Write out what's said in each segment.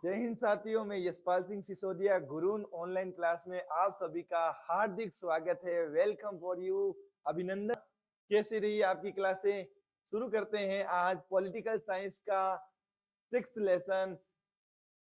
जय हिंद साथियों, मैं यशपाल सिंह सिसोदिया गुरुन ऑनलाइन क्लास में आप सभी का हार्दिक स्वागत है। Welcome for you. अभिनंदन। कैसी रही आपकी क्लासें? शुरू करते हैं आज पॉलिटिकल साइंस का 6th लेसन,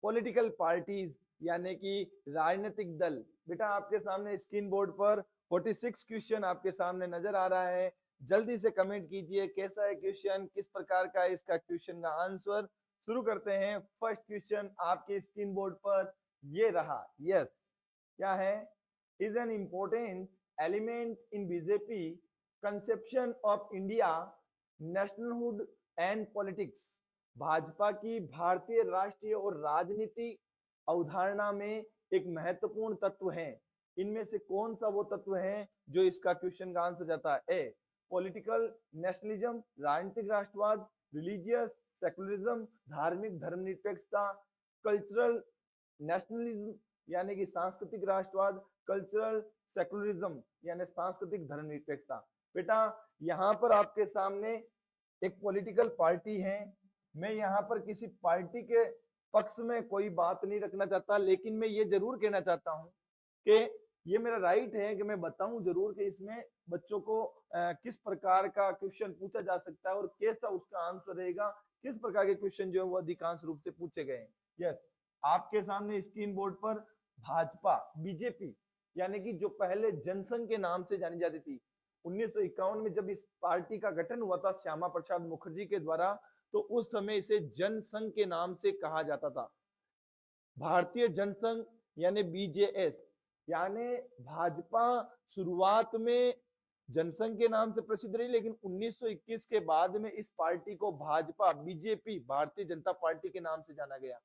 पॉलिटिकल पार्टीज यानी कि राजनीतिक दल। बेटा आपके सामने स्क्रीन बोर्ड पर 46 क्वेश्चन आपके सामने नजर आ रहा है। जल्दी से कमेंट कीजिए कैसा है क्वेश्चन, किस प्रकार का है इसका क्वेश्चन का आंसर। शुरू करते हैं। फर्स्ट क्वेश्चन आपके स्क्रीन बोर्ड पर ये रहा। यस, क्या है? Is an important element in BJP conception of India nationhood and politics. Bhajpa की भारतीय राष्ट्रीय और राजनीति अवधारणा में एक महत्वपूर्ण तत्व है। इनमें से कौन सा वो तत्व है जो इसका क्वेश्चन का आंसर जाता है? ए पॉलिटिकल नेशनलिज्म, राजनीतिक राष्ट्रवाद, रिलीजियस सेकुलरिज्म, धार्मिक धर्मनिरपेक्षता, कल्चरल नेशनलिज्म यानी कि सांस्कृतिक राष्ट्रवाद, कल्चरल सेकुलरिज्म यानी सांस्कृतिक धर्मनिरपेक्षता। बेटा यहाँ पर आपके सामने एक पॉलिटिकल पार्टी है। मैं यहाँ पर किसी पार्टी के पक्ष में कोई बात नहीं रखना चाहता, लेकिन मैं ये जरूर कहना चाहता हूँ कि ये मेरा राइट है कि मैं बताऊं जरूर कि इसमें बच्चों को किस प्रकार का क्वेश्चन पूछा जा सकता है और कैसा उसका आंसर रहेगा, किस प्रकार के क्वेश्चन जो है वो अधिकांश रूप से पूछे गए हैं। यस, आपके सामने स्क्रीन बोर्ड पर भाजपा बीजेपी यानी कि जो पहले जनसंघ के नाम से जानी जाती थी, 1951 में जब इस पार्टी का गठन हुआ था श्यामा प्रसाद मुखर्जी के द्वारा, तो उस समय इसे जनसंघ के नाम से कहा जाता था। भारतीय जनसंघ यानी बीजेएस यानी भाजपा शुरुआत में जनसंघ के नाम से प्रसिद्ध रही, लेकिन 1921 के बाद में इस पार्टी को भाजपा बीजेपी भारतीय जनता पार्टी के नाम से जाना गया।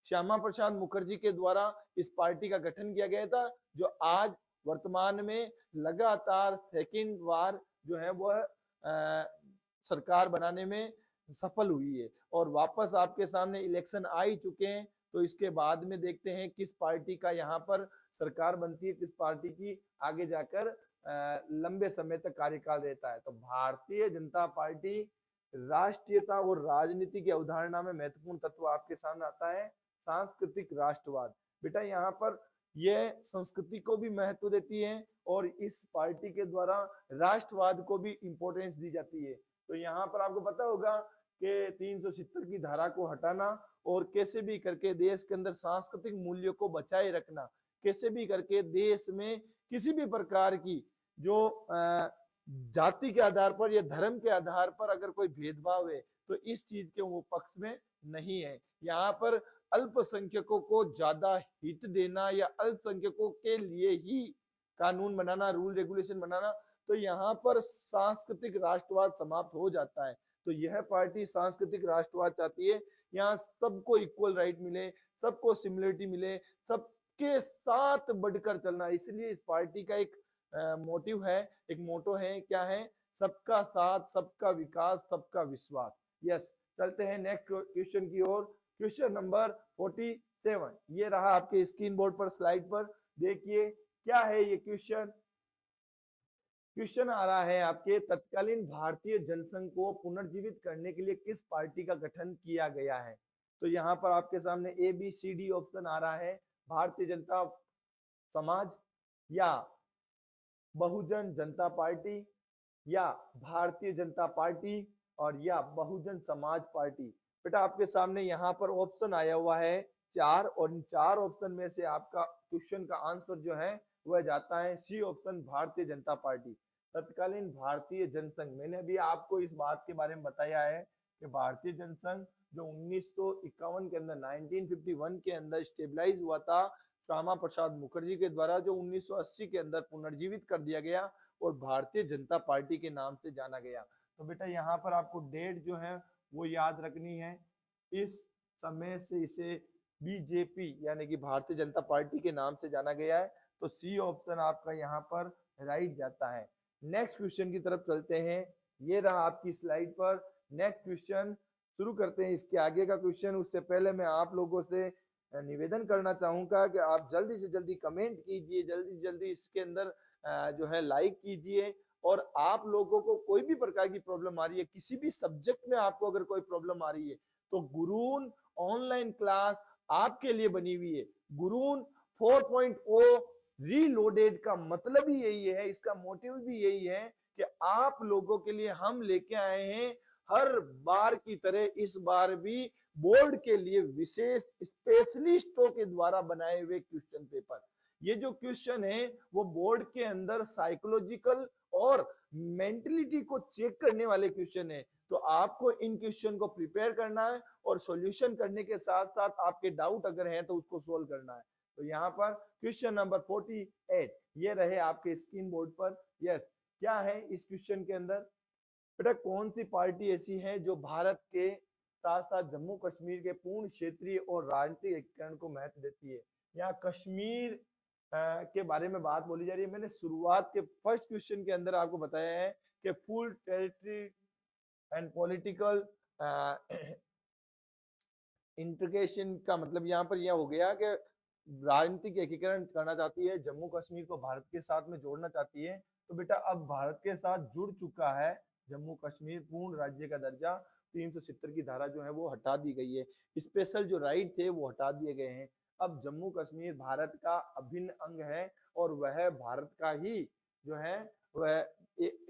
श्यामा प्रसाद मुखर्जी के द्वारा इस पार्टी का गठन किया गया था, जो आज वर्तमान में लगातार सेकंड बार जो है वह सरकार बनाने में सफल हुई है और वापस आपके सामने इलेक्शन आ ही चुके हैं। तो इसके बाद में देखते हैं किस पार्टी का यहाँ पर सरकार बनती है, किस पार्टी की आगे जाकर लंबे समय तक कार्यकाल रहता है। तो भारतीय जनता पार्टी राष्ट्रीयता और राजनीति की अवधारणा में महत्वपूर्ण तत्व आपके सामने आता है सांस्कृतिक राष्ट्रवाद। बेटा यहाँ पर यह संस्कृति को भी महत्व देती है और इस पार्टी के द्वारा राष्ट्रवाद को भी इंपॉर्टेंस दी जाती है। तो यहाँ पर आपको पता होगा कि 370 की धारा को हटाना और कैसे भी करके देश के अंदर सांस्कृतिक मूल्यों को बचाए रखना, कैसे भी करके देश में किसी भी प्रकार की जो जाति के आधार पर या धर्म के आधार पर अगर कोई भेदभाव है तो इस चीज के वो पक्ष में नहीं है। यहाँ पर अल्पसंख्यकों को ज्यादा हित देना या अल्पसंख्यकों के लिए ही कानून बनाना, रूल रेगुलेशन बनाना, तो यहाँ पर सांस्कृतिक राष्ट्रवाद समाप्त हो जाता है। तो यह पार्टी सांस्कृतिक राष्ट्रवाद चाहती है, यहाँ सबको इक्वल राइट मिले, सबको सिमिलरिटी मिले, सबके साथ बढ़कर चलना। इसलिए इस पार्टी का एक मोटिव है, एक मोटो है, क्या है? सबका साथ, सबका विकास, सबका विश्वास। यस, चलते हैं नेक्स्ट क्वेश्चन की ओर। क्वेश्चन नंबर 47 ये रहा आपके स्क्रीन बोर्ड पर, स्लाइड पर देखिए क्या है ये क्वेश्चन। क्वेश्चन आ रहा है आपके, तत्कालीन भारतीय जनसंघ को पुनर्जीवित करने के लिए किस पार्टी का गठन किया गया है? तो यहाँ पर आपके सामने A B C D option आ रहा है। भारतीय जनता समाज या बहुजन जनता पार्टी या भारतीय जनता पार्टी और या बहुजन समाज पार्टी। बेटा आपके सामने यहाँ पर ऑप्शन आया हुआ है 4 और इन 4 ऑप्शन में से आपका क्वेश्चन का आंसर जो है वह जाता है सी ऑप्शन, भारतीय जनता पार्टी। तत्कालीन भारतीय जनसंघ, मैंने अभी आपको इस बात के बारे में बताया है कि भारतीय जनसंघ जो 1951 के अंदर 1951 के अंदर स्टेबलाइज हुआ था श्यामा प्रसाद मुखर्जी के द्वारा, जो 1980 के अंदर पुनर्जीवित कर दिया गया और भारतीय जनता पार्टी के नाम से जाना गया। तो बेटा यहाँ पर आपको डेट जो है वो याद रखनी है। इस समय से इसे बीजेपी यानी कि भारतीय जनता पार्टी के नाम से जाना गया है। तो सी ऑप्शन आपका यहाँ पर राइट जाता है। नेक्स्ट क्वेश्चन की तरफ चलते हैं। ये रहा आपकी स्लाइड पर नेक्स्ट क्वेश्चन। शुरू करते हैं इसके आगे का क्वेश्चन। उससे पहले मैं आप लोगों से निवेदन करना चाहूंगा कि आप जल्दी से जल्दी कमेंट कीजिए, जल्दी से जल्दी इसके अंदर जो है लाइक कीजिए। और आप लोगों को कोई भी प्रकार की प्रॉब्लम आ रही है, किसी भी सब्जेक्ट में आपको अगर कोई प्रॉब्लम आ रही है, तो गुरुन ऑनलाइन क्लास आपके लिए बनी हुई है। गुरून 4.0 रीलोडेड का मतलब ही यही है, इसका मोटिव भी यही है कि आप लोगों के लिए हम लेके आए हैं हर बार की तरह इस बार भी बोर्ड के लिए विशेष स्पेशलिस्टों के द्वारा बनाए हुए क्वेश्चन पेपर। ये जो क्वेश्चन है वो बोर्ड के अंदर साइकोलॉजिकल और मेंटलिटी को चेक करने वाले क्वेश्चन है। तो आपको इन क्वेश्चन को प्रिपेयर करना है और सॉल्यूशन करने के साथ साथ आपके डाउट अगर हैं तो उसको सोल्व करना है। तो यहाँ पर क्वेश्चन नंबर 48 ये रहे आपके स्क्रीन बोर्ड पर। यस, क्या है इस क्वेश्चन के अंदर? बेटा कौन सी पार्टी ऐसी है जो भारत के साथ साथ जम्मू कश्मीर के पूर्ण क्षेत्रीय और राजनीतिक एकीकरण को महत्व देती है? यहाँ कश्मीर के बारे में बात बोली जा रही है। मैंने शुरुआत के फर्स्ट क्वेश्चन के अंदर आपको बताया है कि full territory and political integration का मतलब यहाँ पर यह हो गया कि राजनीतिक एकीकरण करना चाहती है, जम्मू कश्मीर को भारत के साथ में जोड़ना चाहती है। तो बेटा अब भारत के साथ जुड़ चुका है जम्मू कश्मीर, पूर्ण राज्य का दर्जा 370 की धारा जो है वो हटा दी गई है, स्पेशल जो राइट थे वो हटा दिए गए हैं। अब जम्मू कश्मीर भारत का अभिन्न अंग है और वह भारत का ही जो है वह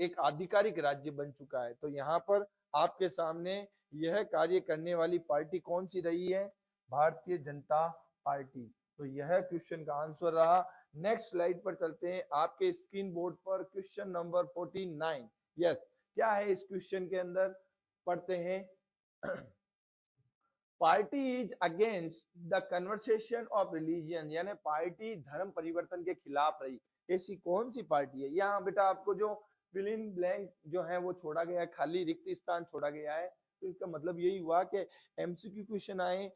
एक आधिकारिक राज्य बन चुका है। तो यहाँ पर आपके सामने यह कार्य करने वाली पार्टी कौन सी रही है? भारतीय जनता पार्टी। तो यह क्वेश्चन का आंसर रहा। नेक्स्ट स्लाइड पर चलते हैं, आपके स्क्रीन बोर्ड पर क्वेश्चन नंबर 49। यस, क्या है इस क्वेश्चन के अंदर? पढ़ते हैं। Party is against the conversation of religion, यानी पार्टी धर्म परिवर्तन के खिलाफ रही। ऐसी कौन सी पार्टी है? यहाँ बेटा आपको जो फिल इन ब्लैंक जो है वो छोड़ा गया है, खाली रिक्त स्थान छोड़ा गया है। तो इसका मतलब यही हुआ कि एमसीक्यू क्वेश्चन आए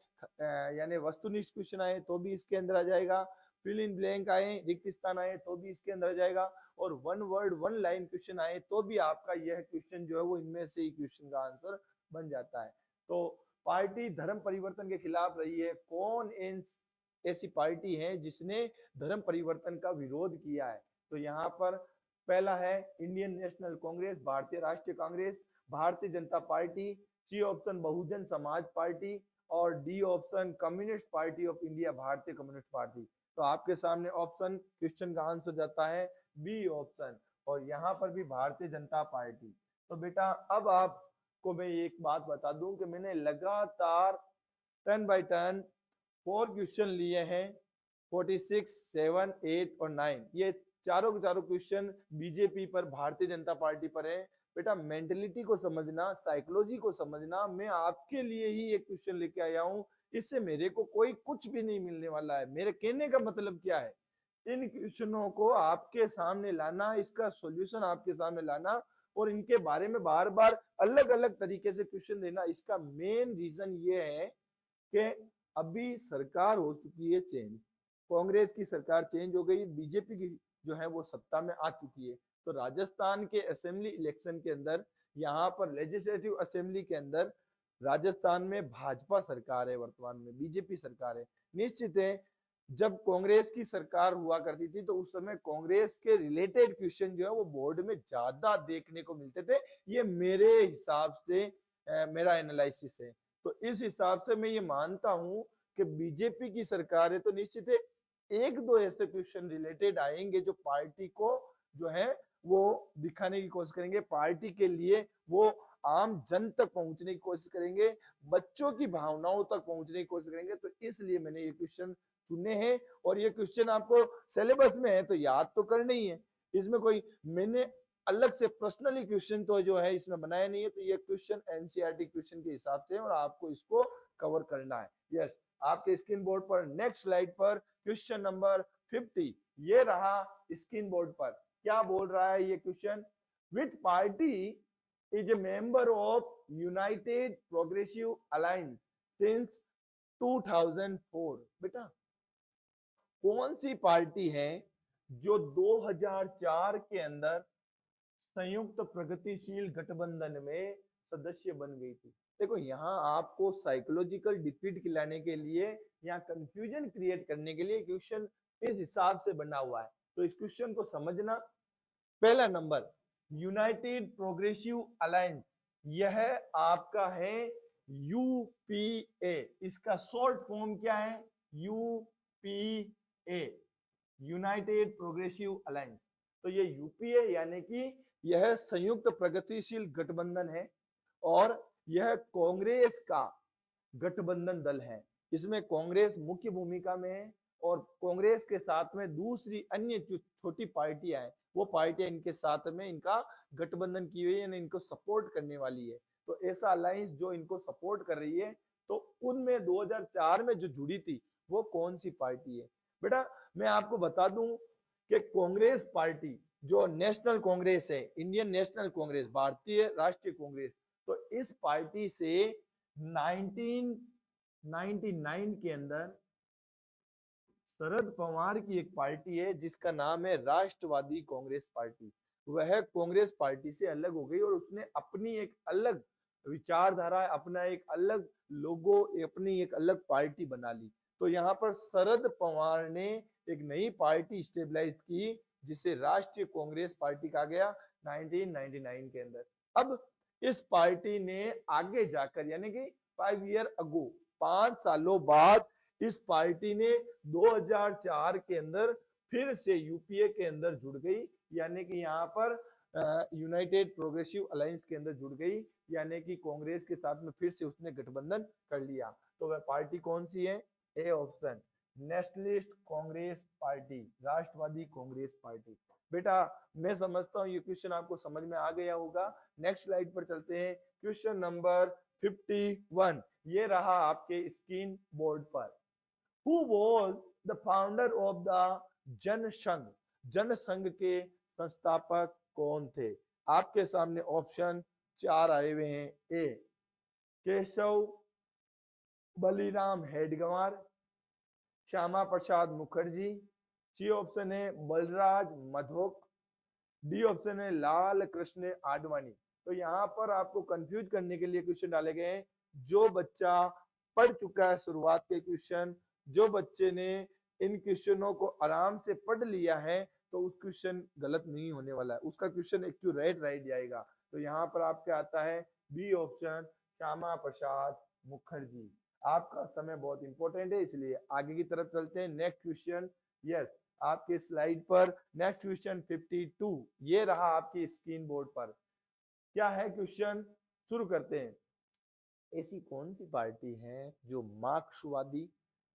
यानी वस्तुनिष्ठ क्वेश्चन आए तो भी इसके अंदर आ जाएगा, फिल इन ब्लैंक आए, रिक्त स्थान आए तो भी इसके अंदर आ जाएगा, और one word one line question आए तो भी आपका यह क्वेश्चन जो है वो इनमें से ही क्वेश्चन का आंसर बन जाता है। तो पार्टी धर्म परिवर्तन के खिलाफ रही है। कौन ऐसी पार्टी है जिसने धर्म परिवर्तन का विरोध किया है? तो यहाँ पर पहला है इंडियन नेशनल कांग्रेस, भारतीय राष्ट्रीय कांग्रेस, भारतीय जनता पार्टी, सी ऑप्शन बहुजन समाज पार्टी, और D option communist party of India, भारतीय कम्युनिस्ट पार्टी। तो आपके सामने ऑप्शन क्वेश्चन का आंसर जाता है बी ऑप्शन, और यहाँ पर भी भारतीय जनता पार्टी। तो बेटा अब आपको मैं एक बात बता दूं कि मैंने लगातार टर्न बाय टर्न 4 क्वेश्चन लिए हैं, 46, 7, 8 और 9। ये चारों के चारों क्वेश्चन बीजेपी पर, भारतीय जनता पार्टी पर है। बेटा मेंटलिटी को समझना, साइकोलॉजी को समझना, मैं आपके लिए ही एक क्वेश्चन लेके आया हूँ। इससे मेरे को कोई कुछ भी नहीं मिलने वाला है। मेरे कहने का मतलब क्या है? इन क्वेश्चनों को आपके सामने लाना, इसका सॉल्यूशन आपके सामने लाना, और इनके बारे में बार बार अलग अलग तरीके से क्वेश्चन देना। इसका मेन रीजन ये है कि अभी सरकार हो चुकी है चेंज, कांग्रेस की सरकार चेंज हो गई, बीजेपी की जो है वो सत्ता में आ चुकी है। तो राजस्थान के असेंबली इलेक्शन के अंदर, यहाँ पर लेजिस्लेटिव असेंबली के अंदर राजस्थान में भाजपा सरकार है, वर्तमान में बीजेपी सरकार है। निश्चित है जब कांग्रेस की सरकार हुआ करती थी तो उस समय कांग्रेस के रिलेटेड क्वेश्चन जो है वो बोर्ड में ज्यादा देखने को मिलते थे। ये मेरे हिसाब से मेरा एनालिसिस है। तो इस हिसाब से मैं ये मानता हूं कि बीजेपी की सरकार है तो निश्चित है एक दो ऐसे क्वेश्चन रिलेटेड आएंगे जो पार्टी को जो है वो दिखाने की कोशिश करेंगे, पार्टी के लिए वो आम जन तक पहुंचने की कोशिश करेंगे, बच्चों की भावनाओं तक पहुंचने की कोशिश करेंगे। तो इसलिए मैंने ये क्वेश्चन चुने हैं, और ये क्वेश्चन आपको सिलेबस में है तो याद तो करना ही है। इसमें कोई मैंने अलग से पर्सनली क्वेश्चन तो जो है इसमें बनाया नहीं है। तो ये क्वेश्चन एनसीईआरटी क्वेश्चन के हिसाब से और आपको इसको कवर करना है। यस, आपके स्क्रीन बोर्ड पर नेक्स्ट स्लाइड पर क्वेश्चन नंबर 50 ये रहा स्क्रीन बोर्ड पर। क्या बोल रहा है ये question? Which party is a member of United progressive alliance since 2004? बेटा कौन सी पार्टी है जो 2004 के अंदर संयुक्त प्रगतिशील गठबंधन में सदस्य बन गई थी? देखो यहाँ आपको साइकोलॉजिकल डिफीट खिलाने के लिए, यहाँ कंफ्यूजन क्रिएट करने के लिए क्वेश्चन इस हिसाब से बना हुआ है। तो इस क्वेश्चन को समझना। पहला नंबर यूनाइटेड प्रोग्रेसिव अलायंस, यह आपका है यूपीए, इसका शॉर्ट फॉर्म क्या है? UPA, United progressive alliance. तो ये यूपीए यानी कि यह संयुक्त प्रगतिशील गठबंधन है और यह कांग्रेस का गठबंधन दल है। इसमें कांग्रेस मुख्य भूमिका में है और कांग्रेस के साथ में दूसरी अन्य जो छोटी पार्टियां हैं वो पार्टियां इनके साथ में इनका गठबंधन की हुई है, यानी इनको सपोर्ट करने वाली है। तो ऐसा अलायंस जो इनको सपोर्ट कर रही है, तो उनमें 2004 में जो जुड़ी थी वो कौन सी पार्टी है? बेटा मैं आपको बता दूं कि कांग्रेस पार्टी जो नेशनल कांग्रेस है, इंडियन नेशनल कांग्रेस, भारतीय राष्ट्रीय कांग्रेस, तो इस पार्टी से 1999 के अंदर शरद पवार की एक पार्टी है जिसका नाम है राष्ट्रवादी कांग्रेस पार्टी। वह कांग्रेस पार्टी से अलग हो गई और उसने अपनी एक अलग विचारधारा, अपना एक अलग लोगो, अपनी एक अलग पार्टी बना ली। तो यहाँ पर शरद पवार ने एक नई पार्टी स्टेबलाइज की जिसे राष्ट्रीय कांग्रेस पार्टी कहा गया 1999 के अंदर। अब इस पार्टी ने आगे जाकर यानी कि 5 ईयर अगो, 5 सालों बाद इस पार्टी ने 2004 के अंदर फिर से यूपीए के अंदर जुड़ गई, यानी कि यहाँ पर यूनाइटेड प्रोग्रेसिव अलायंस के अंदर जुड़ गई, यानी कि कांग्रेस के साथ में फिर से उसने गठबंधन कर लिया। तो वह पार्टी कौन सी है? A option, nationalist Congress party, Rashtravadi Congress party. बेटा मैं समझता हूँ ये क्वेश्चन आपको समझ में आ गया होगा। नेक्स्ट स्लाइड पर चलते हैं। क्वेश्चन नंबर 51 ये रहा आपके स्क्रीन बोर्ड पर। Who was the founder of the Jansangh? Jansangh के संस्थापक कौन थे? आपके सामने ऑप्शन 4 आए हुए हैं। ए केशव बलिराम हेडगेवार, श्यामा प्रसाद मुखर्जी, सी ऑप्शन है बलराज मधोक, डी ऑप्शन है लाल कृष्ण आडवाणी। तो यहाँ पर आपको कंफ्यूज करने के लिए क्वेश्चन डाले गए हैं। जो बच्चा पढ़ चुका है शुरुआत के क्वेश्चन, जो बच्चे ने इन क्वेश्चनों को आराम से पढ़ लिया है, तो उस क्वेश्चन गलत नहीं होने वाला है, उसका क्वेश्चन एक्यूरेट राइट जाएगा। तो यहाँ पर आपका आता है बी ऑप्शन, श्यामा प्रसाद मुखर्जी। आपका समय बहुत इंपॉर्टेंट है, इसलिए आगे की तरफ चलते हैं। नेक्स्ट क्वेश्चन, यस आपके स्लाइड पर नेक्स्ट क्वेश्चन 52 ये रहा आपकी स्क्रीन बोर्ड पर। क्या है क्वेश्चन? शुरू करते हैं। ऐसी कौन सी पार्टी है जो मार्क्सवादी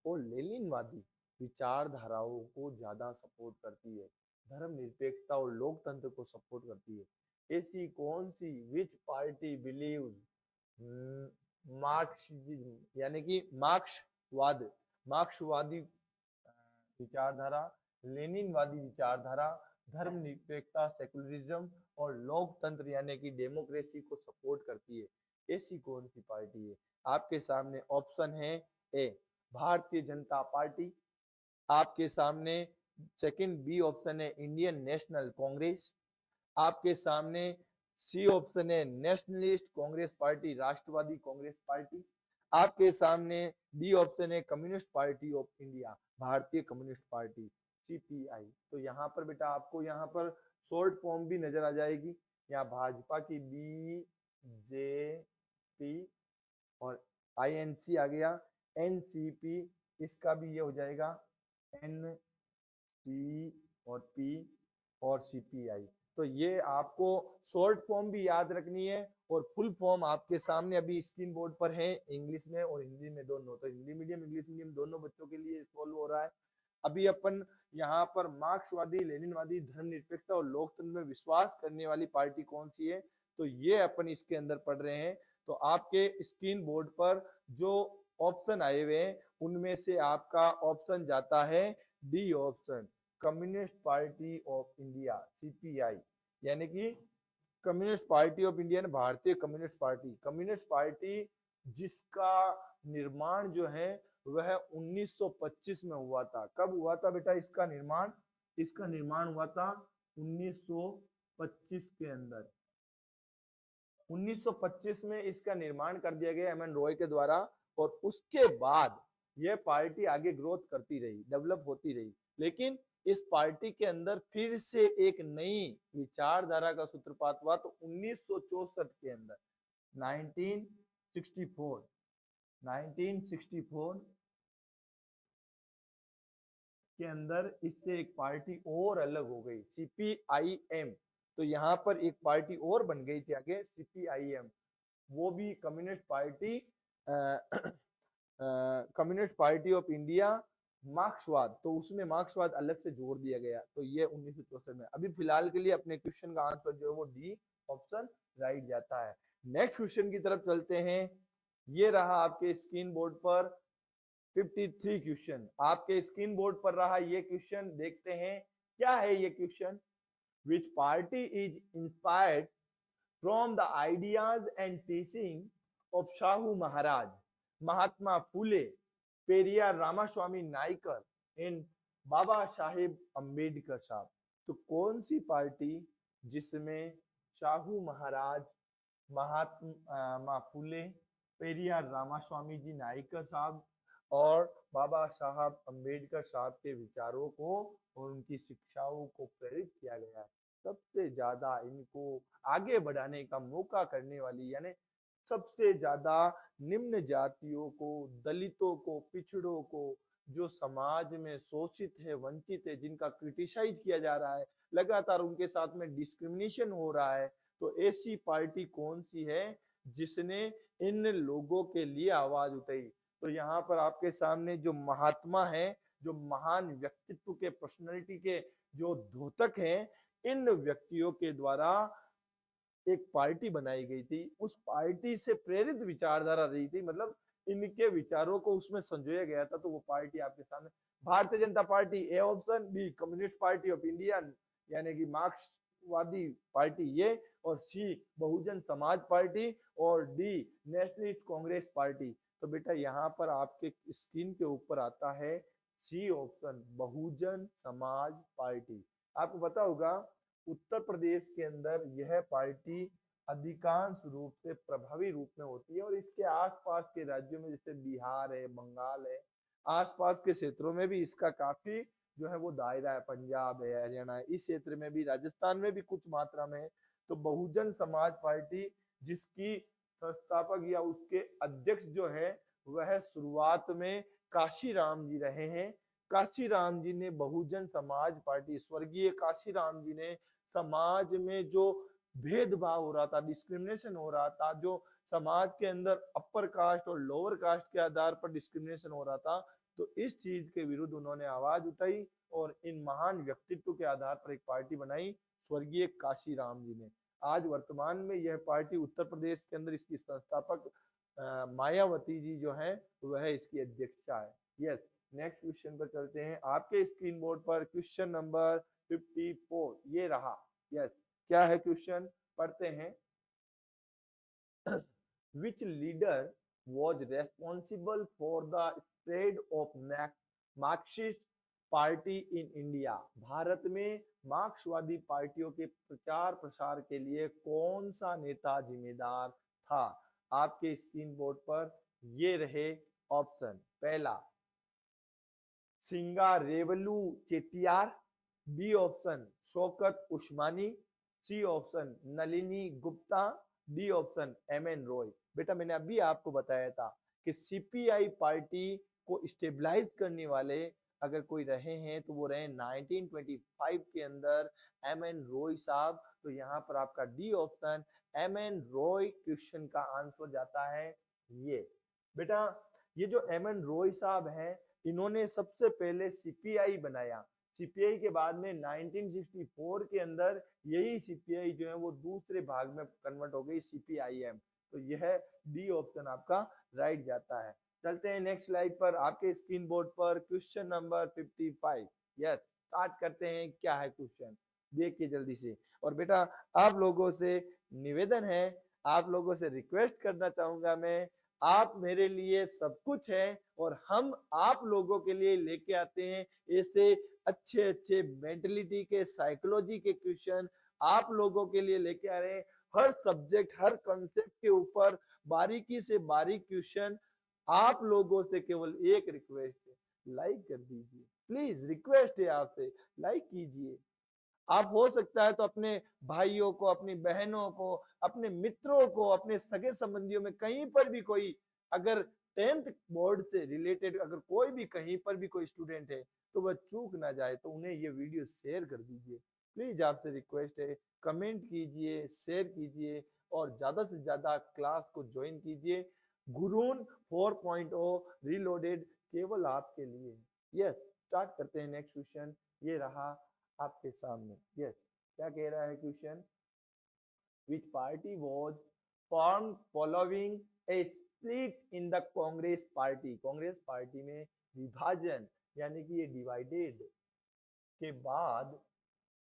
और लेनिनवादी विचारधाराओं को ज्यादा सपोर्ट करती है, धर्मनिरपेक्षता और लोकतंत्र को सपोर्ट करती है? ऐसी कौन सी, विच पार्टी बिलीव्स मार्क्सिज्म, यानी कि मार्क्सवाद, मार्क्सवादी विचारधारा, लेनिनवादी विचारधारा, धर्मनिरपेक्षता सेकुलरिज्म और लोकतंत्र यानी कि डेमोक्रेसी को सपोर्ट करती है? ऐसी कौन सी पार्टी है? आपके सामने ऑप्शन है ए भारतीय जनता पार्टी, आपके सामने सेकंड बी ऑप्शन है इंडियन नेशनल कांग्रेस, आपके सामने सी ऑप्शन है nationalist Congress party, Rashtravadi Congress party, आपके सामने डी ऑप्शन है कम्युनिस्ट पार्टी ऑफ इंडिया, भारतीय कम्युनिस्ट पार्टी, सीपीआई। तो यहाँ पर बेटा आपको यहाँ पर शॉर्ट फॉर्म भी नजर आ जाएगी। यहाँ भाजपा की बीजेपी और आईएनसी आ गया, एनसीपी, इसका भी ये हो जाएगा एन सी और पी और सीपीआई। तो ये आपको शॉर्ट फॉर्म भी याद रखनी है और फुल फॉर्म आपके सामने अभी स्क्रीन बोर्ड पर है, इंग्लिश में और हिंदी में दोनों। तो हिंदी मीडियम इंग्लिश मीडियम दोनों बच्चों के लिए सॉल्व हो रहा है। अभी अपन यहाँ पर मार्क्सवादी, लेनिनवादी, धर्मनिरपेक्षता और लोकतंत्र में विश्वास करने वाली पार्टी कौन सी है, तो ये अपन इसके अंदर पढ़ रहे हैं। तो आपके स्क्रीन बोर्ड पर जो ऑप्शन आए हुए हैं उनमें से आपका ऑप्शन जाता है D option, communist party of India, CPI, यानी कि कम्युनिस्ट पार्टी ऑफ इंडिया, भारतीय कम्युनिस्ट पार्टी। कम्युनिस्ट पार्टी जिसका निर्माण जो है वह 1925 में हुआ था। कब हुआ था बेटा इसका निर्माण? इसका निर्माण हुआ था 1925 के अंदर। 1925 में इसका निर्माण कर दिया गया एम एन रॉय के द्वारा और उसके बाद यह पार्टी आगे ग्रोथ करती रही, डेवलप होती रही। लेकिन इस पार्टी के अंदर फिर से एक नई विचारधारा का सूत्रपात हुआ तो 1964 के अंदर, 1964 1964 के अंदर इससे एक पार्टी और अलग हो गई, सीपीआईएम। तो यहाँ पर एक पार्टी और बन गई थी आगे, सीपीआईएम, वो भी communist party, communist party of India, मार्क्सवाद। तो उसमें मार्क्सवाद अलग से जोड़ दिया गया। तो ये 1964 में। अभी फिलहाल के लिए अपने क्वेश्चन का आंसर जो है वो डी ऑप्शन राइट जाता है। नेक्स्ट क्वेश्चन की तरफ चलते हैं। ये रहा आपके स्क्रीन बोर्ड पर 53 क्वेश्चन, आपके स्क्रीन बोर्ड पर रहा ये क्वेश्चन। देखते हैं क्या है ये question. Which party is inspired from the ideas and teaching of Shahu Maharaj, Mahatma Phule, Periyar Ramaswami Naicker and Baba Saheb Ambedkar Sahab. तो कौन सी पार्टी जिसमें शाहू महाराज, महात्मा फुले, पेरियार रामास्वामी जी नाइकर साहब और बाबा साहब अम्बेडकर साहब के विचारों को और उनकी शिक्षाओं को प्रेरित किया गया है, सबसे ज्यादा इनको आगे बढ़ाने का मौका करने वाली, यानी सबसे ज्यादा निम्न जातियों को, दलितों को, पिछड़ों को, जो समाज में शोषित है, वंचित है, जिनका क्रिटिसाइज किया जा रहा है, लगातार उनके साथ में डिस्क्रिमिनेशन हो रहा है, तो ऐसी पार्टी कौन सी है जिसने इन लोगों के लिए आवाज उठाई। तो यहाँ पर आपके सामने जो महात्मा है, जो महान व्यक्तित्व के, पर्सनालिटी के जो द्योतक हैं, इन व्यक्तियों के द्वारा एक पार्टी बनाई गई थी। उस पार्टी से प्रेरित विचारधारा रही थी, मतलब इनके विचारों को उसमें संजोया गया था। तो वो पार्टी आपके सामने Bharatiya Janata party A option, B communist party of India यानी कि मार्क्सवादी पार्टी ये, और सी बहुजन समाज पार्टी, और डी नेशनलिस्ट कांग्रेस पार्टी। तो बेटा यहाँ पर आपके स्क्रीन के ऊपर आता है सी ऑप्शन, बहुजन समाज पार्टी। आपको पता होगा उत्तर प्रदेश के अंदर यह पार्टी अधिकांश रूप से प्रभावी रूप में होती है, और इसके आसपास के राज्यों में जैसे बिहार है, बंगाल है, आसपास के क्षेत्रों में भी इसका काफी जो है वो दायरा है, पंजाब है, हरियाणा है, इस क्षेत्र में भी, राजस्थान में भी कुछ मात्रा में है। तो बहुजन समाज पार्टी जिसकी संस्थापक या उसके अध्यक्ष जो है वह शुरुआत में काशीराम जी रहे हैं। काशीराम जी ने बहुजन समाज पार्टी, स्वर्गीय काशीराम जी ने समाज में जो भेदभाव हो रहा था, डिस्क्रिमिनेशन हो रहा था, जो समाज के अंदर अपर कास्ट और लोअर कास्ट के आधार पर डिस्क्रिमिनेशन हो रहा था, तो इस चीज के विरुद्ध उन्होंने आवाज उठाई और इन महान व्यक्तित्व के आधार पर एक पार्टी बनाई, स्वर्गीय काशीराम जी ने। आज वर्तमान में यह पार्टी उत्तर प्रदेश के अंदर इसकी संस्थापक मायावती जी जो है वह इसकी अध्यक्षा है। यस, नेक्स्ट क्वेश्चन पर चलते हैं। आपके स्क्रीन बोर्ड पर क्वेश्चन नंबर 54 ये रहा। यस, क्या है क्वेश्चन, पढ़ते हैं। Which leader was responsible for the spread of Marxist party in India? Bharat में मार्क्सवादी पार्टियों के प्रचार प्रसार के लिए कौन सा नेता जिम्मेदार था? आपके स्क्रीन बोर्ड पर ये रहे ऑप्शन। पहला Singaravelu Chettiar, B option Shaukat Usmani, C option Nalini Gupta, D option M N Roy. बेटा मैंने अभी आपको बताया था कि सीपीआई पार्टी को स्टेबलाइज करने वाले अगर कोई रहे हैं तो वो रहे 1925 के अंदर एम एन रॉय साहब। तो यहाँ पर आपका D option M N Roy question का आंसर जाता है ये। बेटा ये जो एम एन रॉय साहब हैं, इन्होंने सबसे पहले सीपीआई बनाया। सीपीआई के बाद में 1964 के अंदर यही सीपीआई जो है वो दूसरे भाग में कन्वर्ट हो गई सीपीआईएम। तो यह डी ऑप्शन आपका राइट जाता है। चलते हैं नेक्स्ट स्लाइड पर। आपके स्क्रीन बोर्ड पर क्वेश्चन नंबर 55। यस, स्टार्ट करते हैं। क्या है क्वेश्चन, देखिए जल्दी से। और बेटा आप लोगों से निवेदन है, आप लोगों से रिक्वेस्ट करना चाहूंगा मैं, आप मेरे लिए सब कुछ है और हम आप लोगों के लिए लेके आते हैं ऐसे अच्छे अच्छे मेंटलिटी के, साइकोलॉजी के क्वेश्चन आप लोगों के लिए लेके आ रहे हैं। हर सब्जेक्ट, हर कंसेप्ट के ऊपर बारीकी से बारीक क्वेश्चन। आप लोगों से केवल एक रिक्वेस्ट है, लाइक कर दीजिए प्लीज, रिक्वेस्ट है आपसे, लाइक कीजिए। आप हो सकता है तो अपने भाइयों को, अपनी बहनों को, अपने मित्रों को, अपने सगे संबंधियों में कहीं पर भी कोई अगर 10th बोर्ड से रिलेटेड अगर कोई भी कहीं पर भी कोई स्टूडेंट है तो वह चूक ना जाए, तो उन्हें ये वीडियो शेयर कर दीजिए। प्लीज आपसे रिक्वेस्ट है, कमेंट कीजिए, शेयर कीजिए और ज्यादा से ज्यादा क्लास को ज्वाइन कीजिए। गुरून 4.0 रीलोडेड केवल आपके लिए। यस, स्टार्ट करते हैं नेक्स्ट क्वेश्चन। ये रहा आपके सामने। यस, क्या कह रहा है question? which party was formed following a split in the Congress party? Congress party में विभाजन यानी कि ये डिवाइडेड के बाद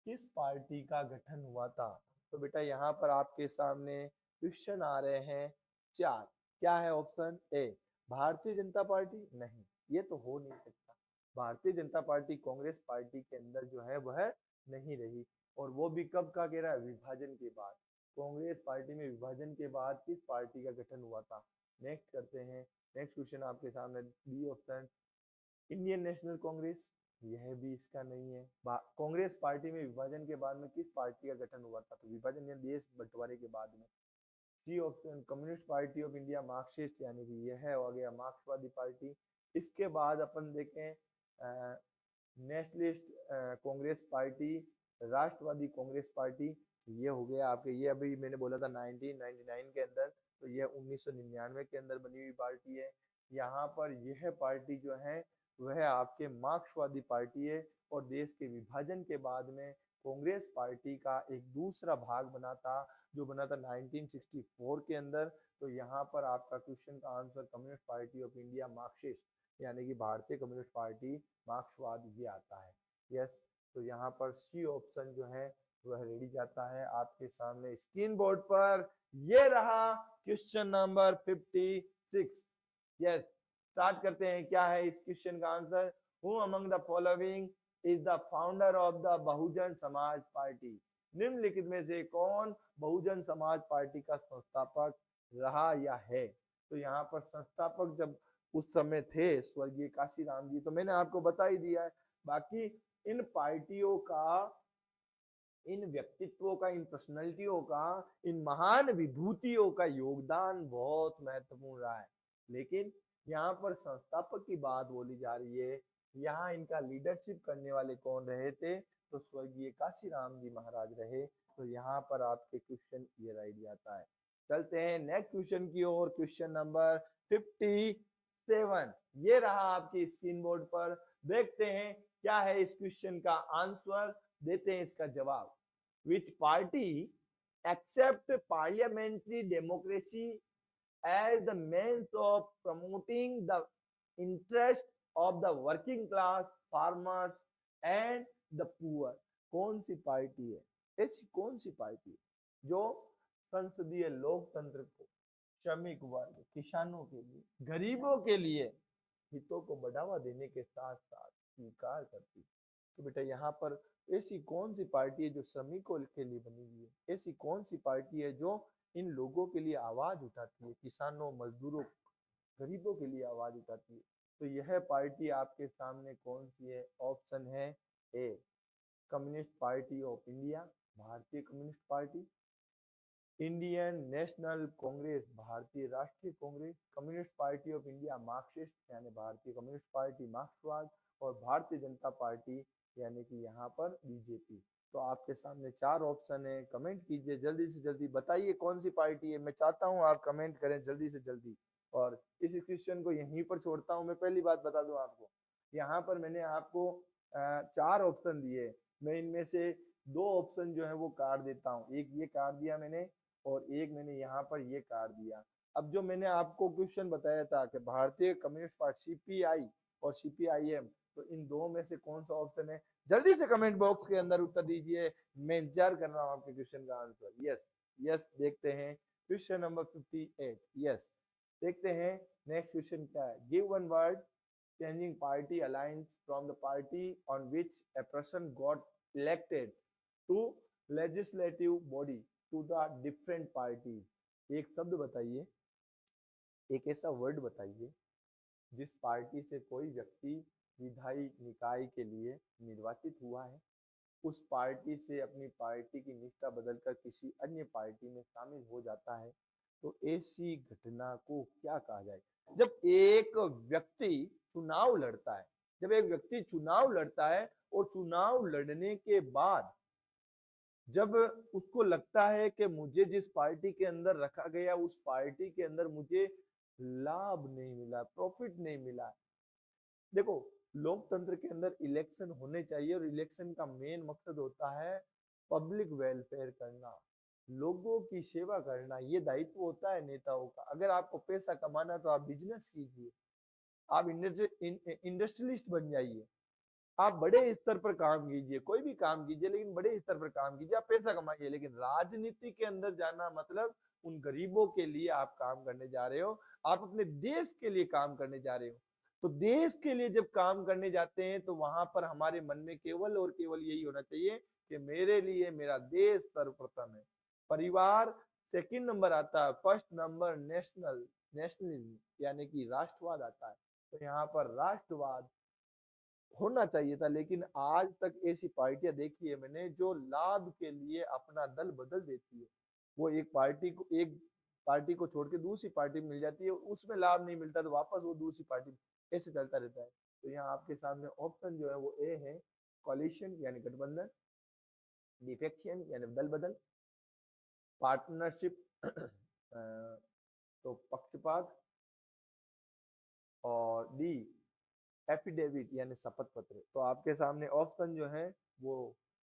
किस पार्टी का गठन हुआ था? तो बेटा यहाँ पर आपके सामने क्वेश्चन आ रहे हैं चार। क्या है ऑप्शन ए? भारतीय जनता पार्टी? नहीं, ये तो हो नहीं सकता। भारतीय जनता पार्टी कांग्रेस पार्टी के अंदर जो है वह नहीं रही, और वो भी कब का कह रहा है? विभाजन के बाद। कांग्रेस पार्टी में विभाजन के बाद किस पार्टी का गठन हुआ था? नेक्स्ट करते हैं। नेक्स्ट क्वेश्चन आपके सामने B option Indian national Congress, यह भी इसका नहीं है। कांग्रेस पार्टी में विभाजन के बाद में किस पार्टी का गठन हुआ था? तो विभाजन या देश बंटवारे के बाद में। C option communist party of India Marxist, यानी कि यह हो गया मार्क्सवादी पार्टी। इसके बाद अपन देखें nationalist Congress party, Rashtravadi Congress party, ये हो गया आपके। ये अभी मैंने बोला था 1999 के अंदर, तो यह 1999 के अंदर बनी हुई पार्टी है। यहाँ पर यह पार्टी जो है वह आपके मार्क्सवादी पार्टी है, और देश के विभाजन के बाद में कांग्रेस पार्टी का एक दूसरा भाग बना था, जो बना था 1964 के अंदर। तो यहाँ पर आपका क्वेश्चन का answer communist party of India Marxist, यानी कि भारतीय कम्युनिस्ट पार्टी मार्क्सवाद ये आता है। यस, तो यहाँ पर सी ऑप्शन जो है वह रेडी जाता है आपके सामने स्क्रीन बोर्ड पर। ये रहा क्वेश्चन नंबर 56। यस, स्टार्ट करते हैं। क्या है इस क्वेश्चन का answer? Who among the following is the founder of the Bahujan Samaj party? निम्नलिखित में से कौन बहुजन समाज पार्टी का संस्थापक रहा या है? तो यहाँ पर संस्थापक जब उस समय थे स्वर्गीय काशीराम जी, तो मैंने आपको बता ही दिया है। बाकी इन पार्टियों का, इन व्यक्तित्वों का, इन पर्सनैलिटियों का, इन महान विभूतियों का योगदान बहुत महत्वपूर्ण रहा है। लेकिन यहाँ पर संस्थापक की बात बोली जा रही है, यहाँ इनका लीडरशिप करने वाले कौन रहे थे? तो स्वर्गीय काशीराम जी महाराज रहे। तो यहाँ पर आपके क्वेश्चन ये राइट जाता है। चलते हैं नेक्स्ट क्वेश्चन की ओर। क्वेश्चन नंबर 57 ये रहा आपकी स्क्रीन बोर्ड पर। देखते हैं क्या है इस क्वेश्चन का आंसर, देते हैं इसका जवाब। Which party accept parliamentary democracy as the means of promoting the interest of the working class, farmers and the poor? कौन सी पार्टी है? ऐसी कौन सी पार्टी है जो संसदीय लोकतंत्र को श्रमिक वर्ग, किसानों के लिए, गरीबों के लिए हितों को बढ़ावा देने के साथ साथ स्वीकार करती है? तो बेटा यहाँ पर ऐसी कौन सी पार्टी है जो श्रमिकों के लिए बनी हुई है? ऐसी कौन सी पार्टी है जो इन लोगों के लिए आवाज उठाती है, किसानों, मजदूरों, गरीबों के लिए आवाज उठाती है? तो यह पार्टी आपके सामने कौन सी है? ऑप्शन है ए कम्युनिस्ट पार्टी ऑफ इंडिया, भारतीय communist party, Indian national Congress, भारतीय राष्ट्रीय Congress, communist party of India Marxist यानी भारतीय कम्युनिस्ट पार्टी मार्क्सवाद, और भारतीय जनता पार्टी यानी कि यहाँ पर बीजेपी। तो आपके सामने चार ऑप्शन है। कमेंट कीजिए, जल्दी से जल्दी बताइए कौन सी पार्टी है। मैं चाहता हूँ आप कमेंट करें जल्दी से जल्दी, और इस क्वेश्चन को यहीं पर छोड़ता हूँ। मैं पहली बात बता दूं आपको, यहाँ पर मैंने आपको चार ऑप्शन दिए, मैं इनमें से दो ऑप्शन जो है वो काट देता हूँ। एक ये काट दिया मैंने, और एक मैंने यहाँ पर ये काट दिया। अब जो मैंने आपको क्वेश्चन बताया था कि भारतीय कम्युनिस्ट पार्टी सीपीआई और सीपीआईएम, तो इन दो में से कौन सा ऑप्शन है? जल्दी से कमेंट बॉक्स के अंदर उत्तर दीजिए, मैं इंतजार कर रहा हूँ आपके क्वेश्चन का आंसर। यस यस, देखते हैं क्वेश्चन नंबर 58। यस, देखते हैं नेक्स्ट क्वेश्चन क्या है। Give one word changing party alliance from the party on which a person got elected to legislative body to the different parties। एक शब्द बताइए, एक ऐसा वर्ड बताइए जिस पार्टी से कोई व्यक्ति विधायी निकाय के लिए निर्वाचित हुआ है, उस पार्टी से अपनी पार्टी की निष्ठा बदलकर किसी अन्य पार्टी में शामिल हो जाता है, तो ऐसी घटना को क्या कहा जाए? जब एक व्यक्ति चुनाव लड़ता है, जब एक व्यक्ति चुनाव लड़ता है और चुनाव लड़ने के बाद जब उसको लगता है कि मुझे जिस पार्टी के अंदर रखा गया उस पार्टी के अंदर मुझे लाभ नहीं मिला, प्रॉफिट नहीं मिला। देखो, लोकतंत्र के अंदर इलेक्शन होने चाहिए और इलेक्शन का मेन मकसद होता है पब्लिक वेलफेयर करना, लोगों की सेवा करना। ये दायित्व होता है नेताओं का। अगर आपको पैसा कमाना है तो आप बिजनेस कीजिए, आप इंडस्ट्रियलिस्ट बन जाइए, आप बड़े स्तर पर काम कीजिए, कोई भी काम कीजिए लेकिन बड़े स्तर पर काम कीजिए, आप पैसा कमाइए। लेकिन राजनीति के अंदर जाना मतलब उन गरीबों के लिए आप काम करने जा रहे हो, आप अपने देश के लिए काम करने जा रहे हो। तो देश के लिए जब काम करने जाते हैं तो वहां पर हमारे मन में केवल और केवल यही होना चाहिए कि मेरे लिए मेरा देश सर्वप्रथम है, परिवार सेकंड नंबर आता है, फर्स्ट नंबर नेशनलिज्म यानी कि राष्ट्रवाद आता है। तो यहाँ पर राष्ट्रवाद होना चाहिए था, लेकिन आज तक ऐसी पार्टियां देखी है मैंने जो लाभ के लिए अपना दल बदल देती है। वो एक पार्टी को छोड़ के दूसरी पार्टी में मिल जाती है, उसमें लाभ नहीं मिलता तो वापस वो दूसरी पार्टी में, ऐसे चलता रहता है। तो यहाँ आपके सामने ऑप्शन जो है वो ए है, कॉलिशन यानी गठबंधन, डिफेक्शन यानी दल बदल, पार्टनरशिप तो पक्षपात, और डी एफिडेविट यानी शपथ पत्र। तो आपके सामने ऑप्शन जो है वो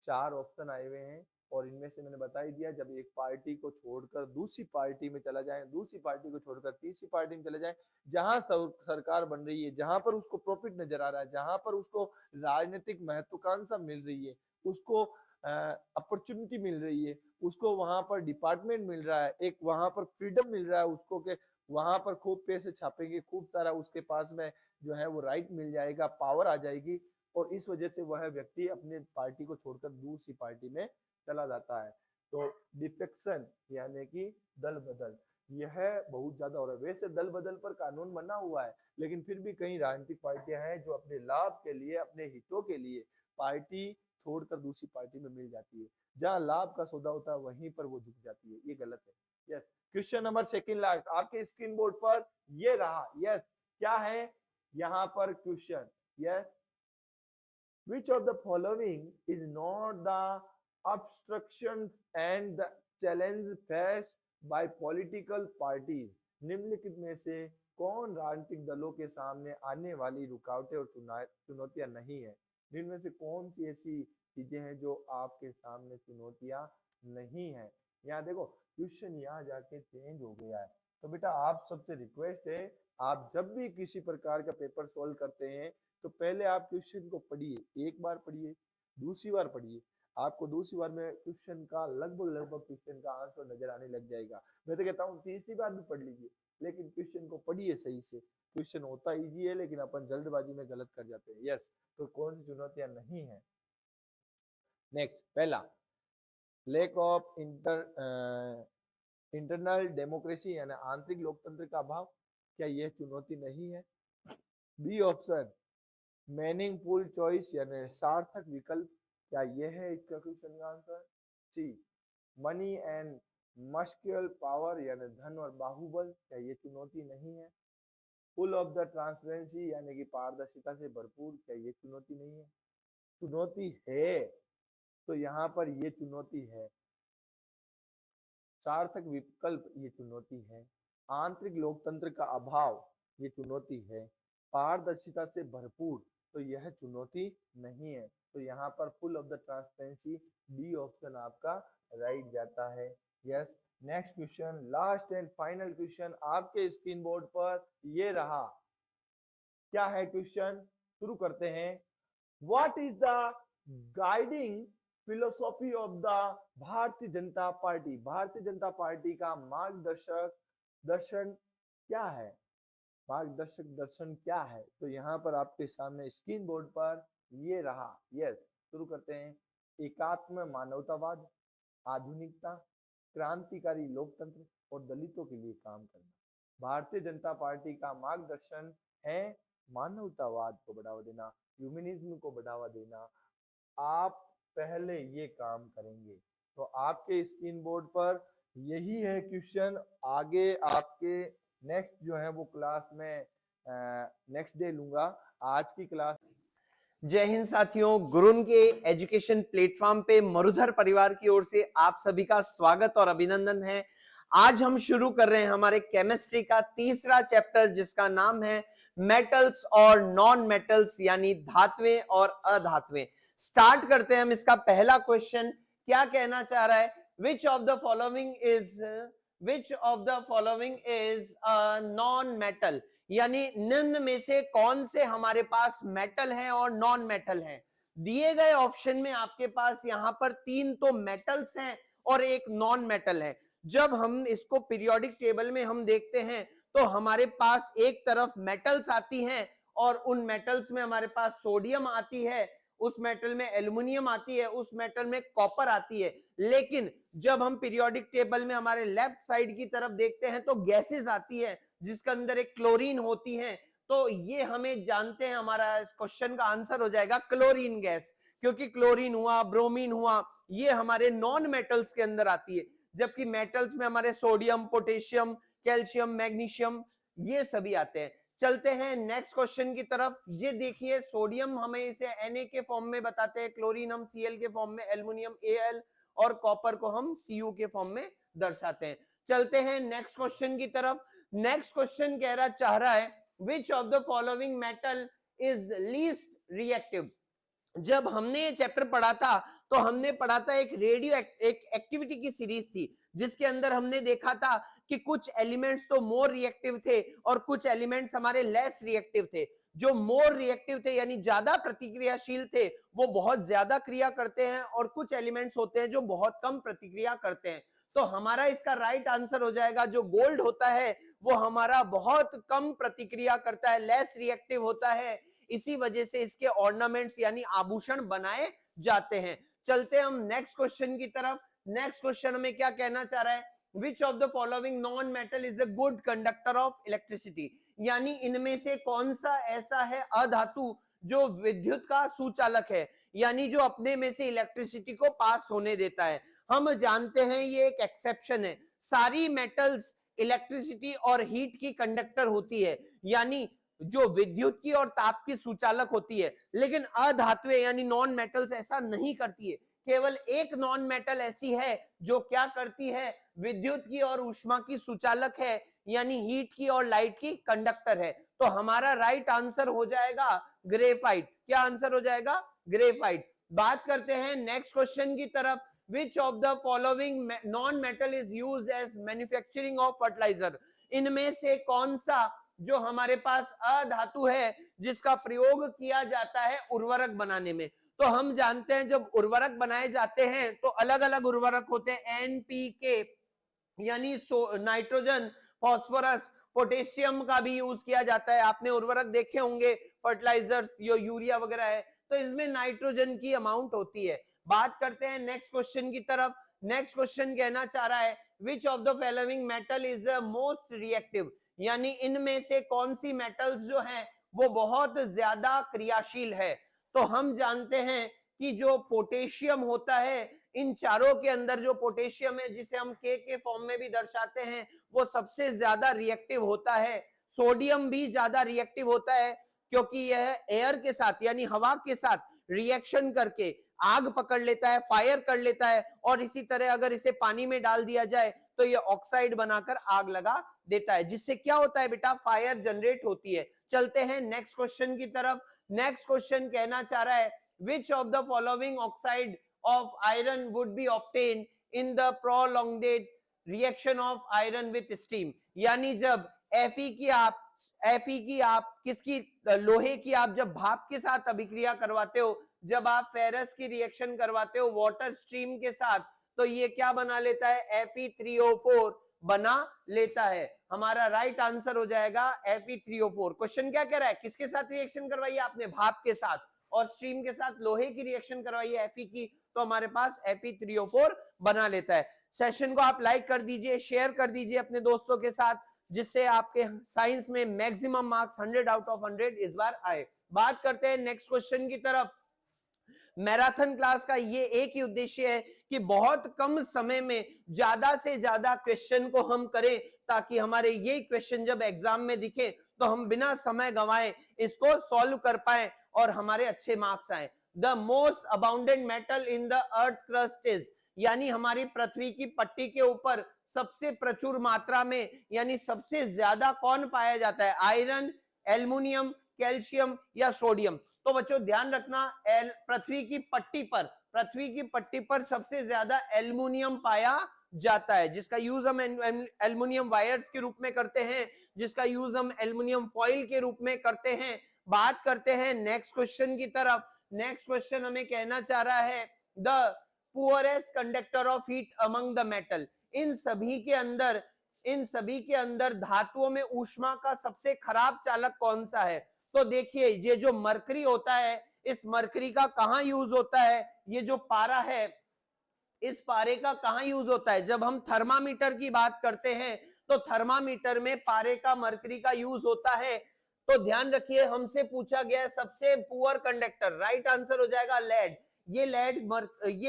4 ऑप्शन आए हुए हैं और इनमें से मैंने बता ही दिया, जब एक पार्टी को छोड़कर दूसरी पार्टी में चला जाए, दूसरी पार्टी को छोड़कर तीसरी पार्टी में चले जाए, जहां सरकार बन रही है, जहां पर उसको प्रॉफिट नजर आ रहा है, जहां पर उसको राजनीतिक महत्वाकांक्षा मिल रही है, उसको अपॉर्चुनिटी मिल रही है, उसको वहां पर डिपार्टमेंट मिल रहा है, एक वहां पर फ्रीडम मिल रहा है उसको, के वहां पर खूब पैसे छापेंगे, खूब सारा उसके पास में जो है वो राइट मिल जाएगा, पावर आ जाएगी, और इस वजह से वह व्यक्ति अपने पार्टी को छोड़कर दूसरी पार्टी में चला जाता है। तो डिफेक्शन यानी कि दल बदल, यह बहुत ज्यादा हो रहा है। वैसे दल बदल पर कानून बना हुआ है, लेकिन फिर भी कई राजनीतिक पार्टियां हैं जो अपने लाभ के लिए, अपने हितों के लिए पार्टी छोड़कर दूसरी पार्टी में मिल जाती है। जहां लाभ का सौदा होता है वहीं पर वो झुक जाती है, ये गलत है। Yes, question number second last आपके स्क्रीन बोर्ड पर ये रहा। यस, क्या है यहाँ पर question? Yes, which of the following is not the obstructions and the challenge faced by political parties? निम्नलिखित में से कौन राजनीतिक दलों के सामने आने वाली रुकावटें और चुनौतियां नहीं है? जिनमें से कौन सी ऐसी चीजें हैं जो आपके सामने चुनौतियां नहीं है? यहाँ देखो, क्वेश्चन यहाँ जाके चेंज हो गया है। तो बेटा आप सबसे रिक्वेस्ट है, आप जब भी किसी प्रकार का पेपर सोल्व करते हैं तो पहले आप क्वेश्चन को पढ़िए, एक बार पढ़िए, दूसरी बार पढ़िए, आपको दूसरी बार में क्वेश्चन का लगभग क्वेश्चन का आंसर नजर आने लग जाएगा। मैं तो कहता हूँ तीसरी बार भी पढ़ लीजिए, लेकिन क्वेश्चन को पढ़िए सही से। क्वेश्चन होता इजी है लेकिन अपन जल्दबाजी में गलत कर जाते हैं। यस, तो कौन सी चुनौतियां नहीं है? नेक्स्ट, पहला, लैक ऑफ इंटरनल डेमोक्रेसी यानी आंतरिक लोकतंत्र का अभाव, क्या यह चुनौती नहीं है? बी ऑप्शन, मीनिंगफुल चॉइस यानी सार्थक विकल्प, क्या यह है इसका क्वेश्चन का answer? C, money and muscular power यानी धन और बाहुबल, क्या ये चुनौती नहीं है? फुल ऑफ द ट्रांसपेरेंसी यानी कि पारदर्शिता से भरपूर, क्या ये चुनौती नहीं है? चुनौती है, तो यहाँ पर ये चुनौती है। सार्थक विकल्प ये चुनौती है, आंतरिक लोकतंत्र का अभाव ये चुनौती है, पारदर्शिता से भरपूर तो यह चुनौती नहीं है। तो यहाँ पर full of the transparency D option आपका राइट जाता है। Yes, next question, last and final question आपके स्क्रीन बोर्ड पर ये रहा। क्या है क्वेश्चन? शुरू करते हैं। What is the guiding philosophy of the भारतीय जनता पार्टी? भारतीय जनता पार्टी का मार्गदर्शक दर्शन क्या है? मार्गदर्शक दर्शन क्या है? तो यहाँ पर आपके सामने स्क्रीन बोर्ड पर ये रहा। यस, शुरू करते हैं। एकात्म मानवतावाद, आधुनिकता, क्रांतिकारी लोकतंत्र और दलितों के लिए काम करना। भारतीय जनता पार्टी का मार्गदर्शन है मानवतावाद को बढ़ावा देना, ह्यूमनिज्म को बढ़ावा देना, आप पहले ये काम करेंगे। तो आपके स्क्रीन बोर्ड पर यही है क्वेश्चन। आगे आपके नेक्स्ट जो है वो क्लास में नेक्स्ट डे लूंगा। आज की क्लास जय हिंद साथियों, गुरुन के एजुकेशन प्लेटफॉर्म पे मरुधर परिवार की ओर से आप सभी का स्वागत और अभिनंदन है। आज हम शुरू कर रहे हैं हमारे केमिस्ट्री का तीसरा चैप्टर, जिसका नाम है मेटल्स और नॉन मेटल्स, यानी धातुएं और अधातुएं। स्टार्ट करते हैं हम इसका पहला क्वेश्चन। क्या कहना चाह रहा है? Which of the following is a non metal, यानी निम्न में से कौन से हमारे पास मेटल है और नॉन मेटल है। दिए गए ऑप्शन में आपके पास यहां पर 3 तो मेटल्स हैं और एक नॉन मेटल है। जब हम इसको पीरियोडिक टेबल में हम देखते हैं तो हमारे पास एक तरफ मेटल्स आती हैं और उन मेटल्स में हमारे पास सोडियम आती है, उस मेटल में एल्युमिनियम आती है, उस मेटल में कॉपर आती है। लेकिन जब हम पीरियोडिक टेबल में हमारे लेफ्ट साइड की तरफ देखते हैं तो गैसेस आती है, जिसके अंदर एक क्लोरीन होती है। तो ये हमें जानते हैं, हमारा इस क्वेश्चन का आंसर हो जाएगा क्लोरीन गैस, क्योंकि क्लोरीन हुआ, ब्रोमीन हुआ, ये हमारे नॉन मेटल्स के अंदर आती है। जबकि मेटल्स में हमारे सोडियम, पोटेशियम, कैल्शियम, मैग्नीशियम, ये सभी आते हैं। चलते हैं नेक्स्ट क्वेश्चन की तरफ। ये देखिए, सोडियम हमें इसे Na के फॉर्म में बताते हैं, क्लोरीन हम Cl के फॉर्म में, एल्युमिनियम Al और कॉपर को हम Cu के फॉर्म में दर्शाते हैं। चलते हैं नेक्स्ट क्वेश्चन की तरफ। नेक्स्ट क्वेश्चन चाह रहा है which of the following metal is least reactive. जब हमने ये चैप्टर पढ़ा था तो हमने पढ़ा था एक एक्टिविटी की सीरीज थी, जिसके अंदर हमने देखा था कि कुछ एलिमेंट्स तो मोर रिएक्टिव थे और कुछ एलिमेंट्स हमारे लेस रिएक्टिव थे। जो मोर रिएक्टिव थे यानी ज्यादा प्रतिक्रियाशील थे, वो बहुत ज्यादा क्रिया करते हैं, और कुछ एलिमेंट्स होते हैं जो बहुत कम प्रतिक्रिया करते हैं। तो हमारा इसका राइट आंसर हो जाएगा, जो गोल्ड होता है वो हमारा बहुत कम प्रतिक्रिया करता है, लेस रिएक्टिव होता है। इसी वजह से इसके ऑर्नामेंट्स यानी आभूषण बनाए जाते हैं। चलते हम नेक्स्ट क्वेश्चन की तरफ। नेक्स्ट क्वेश्चन में क्या कहना चाह रहा है? Which of the following non metal is a good conductor of electricity, यानी इनमें से कौन सा ऐसा है अधातु जो विद्युत का सुचालक है, यानी जो अपने में से इलेक्ट्रिसिटी को पास होने देता है। हम जानते हैं ये एक एक्सेप्शन है, सारी मेटल्स इलेक्ट्रिसिटी और हीट की कंडक्टर होती है, यानी जो विद्युत की और ताप की सुचालक होती है। लेकिन अधातुएं यानी नॉन मेटल्स ऐसा नहीं करती है। केवल एक नॉन मेटल ऐसी है जो क्या करती है, विद्युत की और ऊष्मा की सुचालक है, यानी हीट की और लाइट की कंडक्टर है। तो हमारा राइट आंसर हो जाएगा ग्रेफाइट। क्या आंसर हो जाएगा? ग्रेफाइट। बात करते हैं नेक्स्ट क्वेश्चन की तरफ। Which of the following non-metal is used as manufacturing of fertilizer? इनमें से कौन सा जो हमारे पास अधातु है जिसका प्रयोग किया जाता है उर्वरक बनाने में? तो हम जानते हैं जब उर्वरक बनाए जाते हैं तो अलग अलग उर्वरक होते हैं। एनपीके यानी नाइट्रोजन, फास्फोरस, पोटेशियम का भी यूज किया जाता है। आपने उर्वरक देखे होंगे, फर्टिलाइजर्स, जो यूरिया वगैरह है, तो इसमें नाइट्रोजन की अमाउंट होती है। बात करते हैं नेक्स्ट क्वेश्चन की तरफ। नेक्स्ट क्वेश्चन कहना चाह रहा है which of the following metal is the most reactive, यानी इनमें से कौन सी मेटल्स जो हैं वो बहुत ज्यादा क्रियाशील है। तो हम जानते हैं कि जो पोटेशियम होता है, इन चारों के अंदर जो पोटेशियम है, जिसे हम के फॉर्म में भी दर्शाते हैं, वो सबसे ज्यादा रिएक्टिव होता है। सोडियम भी ज्यादा रिएक्टिव होता है, क्योंकि यह एयर के साथ यानी हवा के साथ रिएक्शन करके आग पकड़ लेता है, फायर कर लेता है, और इसी तरह अगर इसे पानी में डाल दिया जाए तो ये ऑक्साइड बनाकर आग लगा देता है, जिससे क्या होता है बेटा? फायर जनरेट होती है। चलते हैं नेक्स्ट क्वेश्चन की तरफ। नेक्स्ट क्वेश्चन कहना चाह रहा है which of the following oxide of iron would be obtained in the prolonged reaction of iron with steam, यानी जब Fe की आप किसकी, लोहे की आप जब भाप के साथ अभिक्रिया करवाते हो, जब आप फेरस की रिएक्शन करवाते हो वाटर स्ट्रीम के साथ, तो ये क्या बना लेता है? Fe3O4 बना लेता है। हमारा राइट आंसर हो जाएगा Fe3O4। क्वेश्चन क्या कह रहा है? किसके साथ रिएक्शन करवाई है आपने? भाप के साथ, और स्ट्रीम के साथ लोहे की रिएक्शन करवाई है Fe की, तो हमारे पास Fe3O4 बना लेता है। सेशन को आप लाइक कर दीजिए, शेयर कर दीजिए अपने दोस्तों के साथ, जिससे आपके साइंस में मैक्सिमम मार्क्स 100 आउट ऑफ 100 इस बार आए। बात करते हैं नेक्स्ट क्वेश्चन की तरफ। मैराथन क्लास का ये एक ही उद्देश्य है कि बहुत कम समय में ज्यादा से ज्यादा क्वेश्चन को हम करें, ताकि हमारे ये क्वेश्चन जब एग्जाम में दिखे तो हम बिना समय गंवाए इसको सॉल्व कर पाए और हमारे अच्छे मार्क्स आए। The most abundant metal in the earth crust is, यानी हमारी पृथ्वी की पट्टी के ऊपर सबसे प्रचुर मात्रा में यानी सबसे ज्यादा कौन पाया जाता है? आयरन, एल्युमिनियम, कैल्शियम या सोडियम? तो बच्चों ध्यान रखना, पृथ्वी की पट्टी पर सबसे ज्यादा एल्युमिनियम पाया जाता है, जिसका यूज हम एल्युमिनियम वायर्स के रूप में करते हैं, जिसका यूज हम एल्युमिनियम फॉइल के रूप में करते हैं। बात करते हैं नेक्स्ट क्वेश्चन की तरफ। नेक्स्ट क्वेश्चन हमें कहना चाह रहा है the poorest conductor of heat among the metal. इन सभी के अंदर धातुओं में ऊष्मा का सबसे खराब चालक कौन सा है? तो देखिए, ये जो मरकरी होता है, इस मरकरी का कहां यूज होता है? ये जो पारा है, इस पारे का कहां यूज होता है? जब हम थर्मामीटर की बात करते हैं तो थर्मामीटर में पारे का, मरकरी का यूज होता है। तो ध्यान रखिए, हमसे पूछा गया है सबसे पुअर कंडक्टर, राइट आंसर हो जाएगा लेड। ये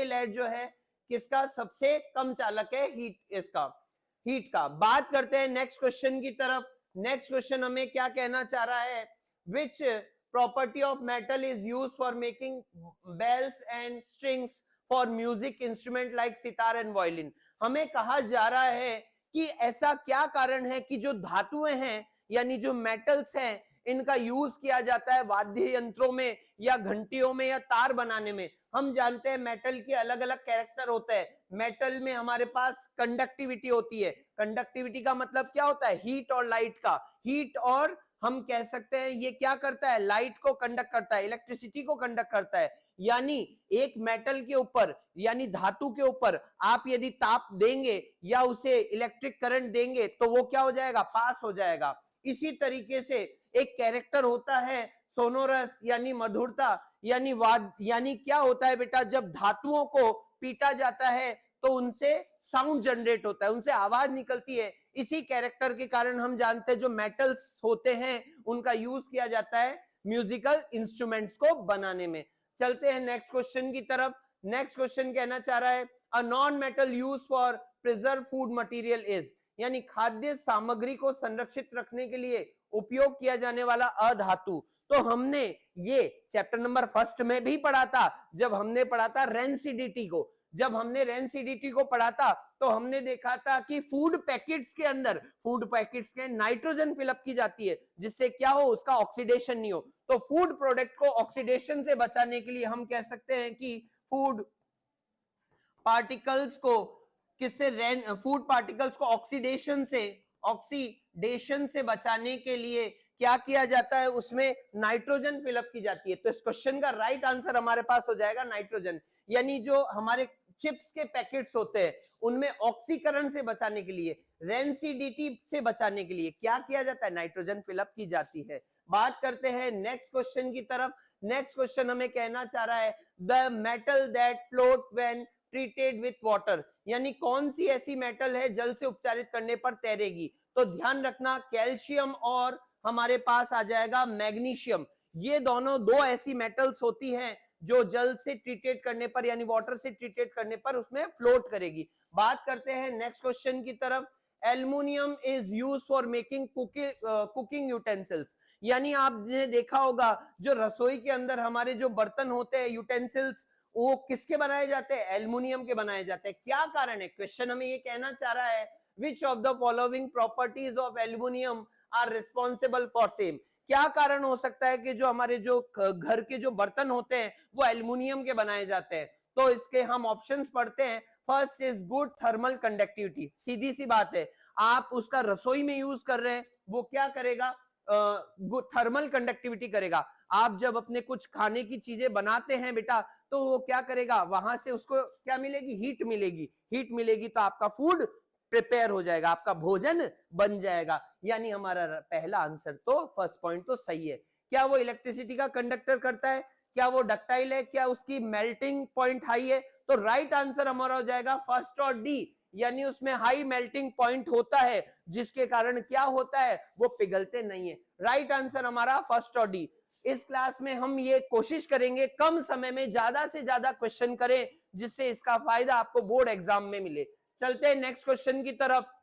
लेड जो है किसका सबसे कम चालक है? हीट का। बात करते हैं नेक्स्ट क्वेश्चन की तरफ। नेक्स्ट क्वेश्चन हमें क्या कहना चाह रहा है? Which property of metal is used for making bells and strings for music instrument like sitar and violin? हमें कहा जा रहा है कि ऐसा क्या कारण है कि जो धातुएं हैं यानी जो मेटल्स हैं, इनका यूज किया जाता है वाद्य यंत्रों में या घंटियों में या तार बनाने में। हम जानते हैं मेटल के अलग अलग कैरेक्टर होते हैं। मेटल में हमारे पास कंडक्टिविटी होती है। कंडक्टिविटी का मतलब क्या होता है? हीट और लाइट का। हीट, और हम कह सकते हैं ये क्या करता है? लाइट को कंडक्ट करता है, इलेक्ट्रिसिटी को कंडक्ट करता है। यानी एक मेटल के ऊपर यानी धातु के ऊपर आप यदि ताप देंगे या उसे इलेक्ट्रिक करंट देंगे तो वो क्या हो जाएगा? पास हो जाएगा। इसी तरीके से एक कैरेक्टर होता है सोनोरस यानी मधुरता, यानी क्या होता है बेटा? जब धातुओं को पीटा जाता है तो उनसे साउंड जनरेट होता है, उनसे आवाज निकलती है। इसी कैरेक्टर के कारण हम जानते हैं जो मेटल्स होते हैं उनका यूज किया जाता है म्यूजिकल इंस्ट्रूमेंट्स को बनाने में। चलते हैं नेक्स्ट क्वेश्चन की तरफ। नेक्स्ट क्वेश्चन कहना चाह रहा है अ non metal use for preserve food material is, यानी खाद्य सामग्री को संरक्षित रखने के लिए उपयोग किया जाने वाला अधातु। तो हमने ये चैप्टर नंबर 1 में भी पढ़ा था, जब हमने पढ़ा था रेंसिडिटी को। जब हमने रेंसिडिटी को पढ़ा था तो हमने देखा था कि फूड पैकेट्स के नाइट्रोजन फिलअप की जाती है, जिससे क्या हो? उसका ऑक्सीडेशन नहीं हो। तो फूड प्रोडक्ट को ऑक्सीडेशन से बचाने के लिए हम कह सकते हैं कि फूड पार्टिकल्स को ऑक्सीडेशन से बचाने के लिए क्या किया जाता है? उसमें नाइट्रोजन फिलअप की जाती है। तो इस क्वेश्चन का राइट आंसर हमारे पास हो जाएगा नाइट्रोजन। यानी जो हमारे चिप्स के पैकेट्स होते हैं उनमें ऑक्सीकरण से बचाने के लिए, रेंसिडिटी से बचाने के लिए क्या किया जाता है? नाइट्रोजन फिलअप की जाती है। बात करते हैं नेक्स्ट क्वेश्चन की तरफ। नेक्स्ट क्वेश्चन हमें कहना चाह रहा है the metal that float when treated with water, यानी कौन सी ऐसी मेटल है जल से उपचारित करने पर तैरेगी? तो ध्यान रखना, कैल्शियम और हमारे पास आ जाएगा मैग्नीशियम। ये दोनों दो ऐसी मेटल्स होती हैं जो जल से ट्रीटेड करने पर यानी वाटर से ट्रीटेड करने पर उसमें फ्लोट करेगी। बात करते हैं नेक्स्ट क्वेश्चन की तरफ। Aluminium is used for making cooking utensils, यानी आपने देखा होगा जो रसोई के अंदर हमारे जो बर्तन होते हैं, यूटेंसिल्स, वो किसके बनाए जाते हैं? एल्युमिनियम के बनाए जाते हैं। क्या कारण है? क्वेश्चन हमें ये कहना चाह रहा है which of the following properties of aluminium are responsible for same. क्या कारण हो सकता है कि जो हमारे जो घर के जो बर्तन होते हैं वो एल्युमिनियम के बनाए जाते हैं? तो इसके हम ऑप्शंस पढ़ते हैं। First is good thermal conductivity, सीधी सी बात है, आप उसका रसोई में यूज कर रहे हैं, वो क्या करेगा? गुड थर्मल कंडक्टिविटी करेगा। आप जब अपने कुछ खाने की चीजें बनाते हैं बेटा, तो वो क्या करेगा? वहां से उसको क्या मिलेगी? हीट मिलेगी तो आपका फूड प्रिपेयर हो जाएगा, आपका भोजन बन जाएगा। यानी हमारा पहला आंसर तो फर्स्ट पॉइंट तो सही है। क्या वो इलेक्ट्रिसिटी का कंडक्टर करता है? क्या वो डक्टाइल है? क्या उसकी मेल्टिंग पॉइंट हाई है? तो राइट आंसर हमारा हो जाएगा फर्स्ट और डी, यानी उसमें हाई मेल्टिंग पॉइंट होता है, जिसके कारण क्या होता है? वो पिघलते नहीं है। राइट आंसर हमारा फर्स्ट और डी। इस क्लास में हम ये कोशिश करेंगे कम समय में ज्यादा से ज्यादा क्वेश्चन करें, जिससे इसका फायदा आपको बोर्ड एग्जाम में मिले। चलते हैं नेक्स्ट क्वेश्चन की तरफ।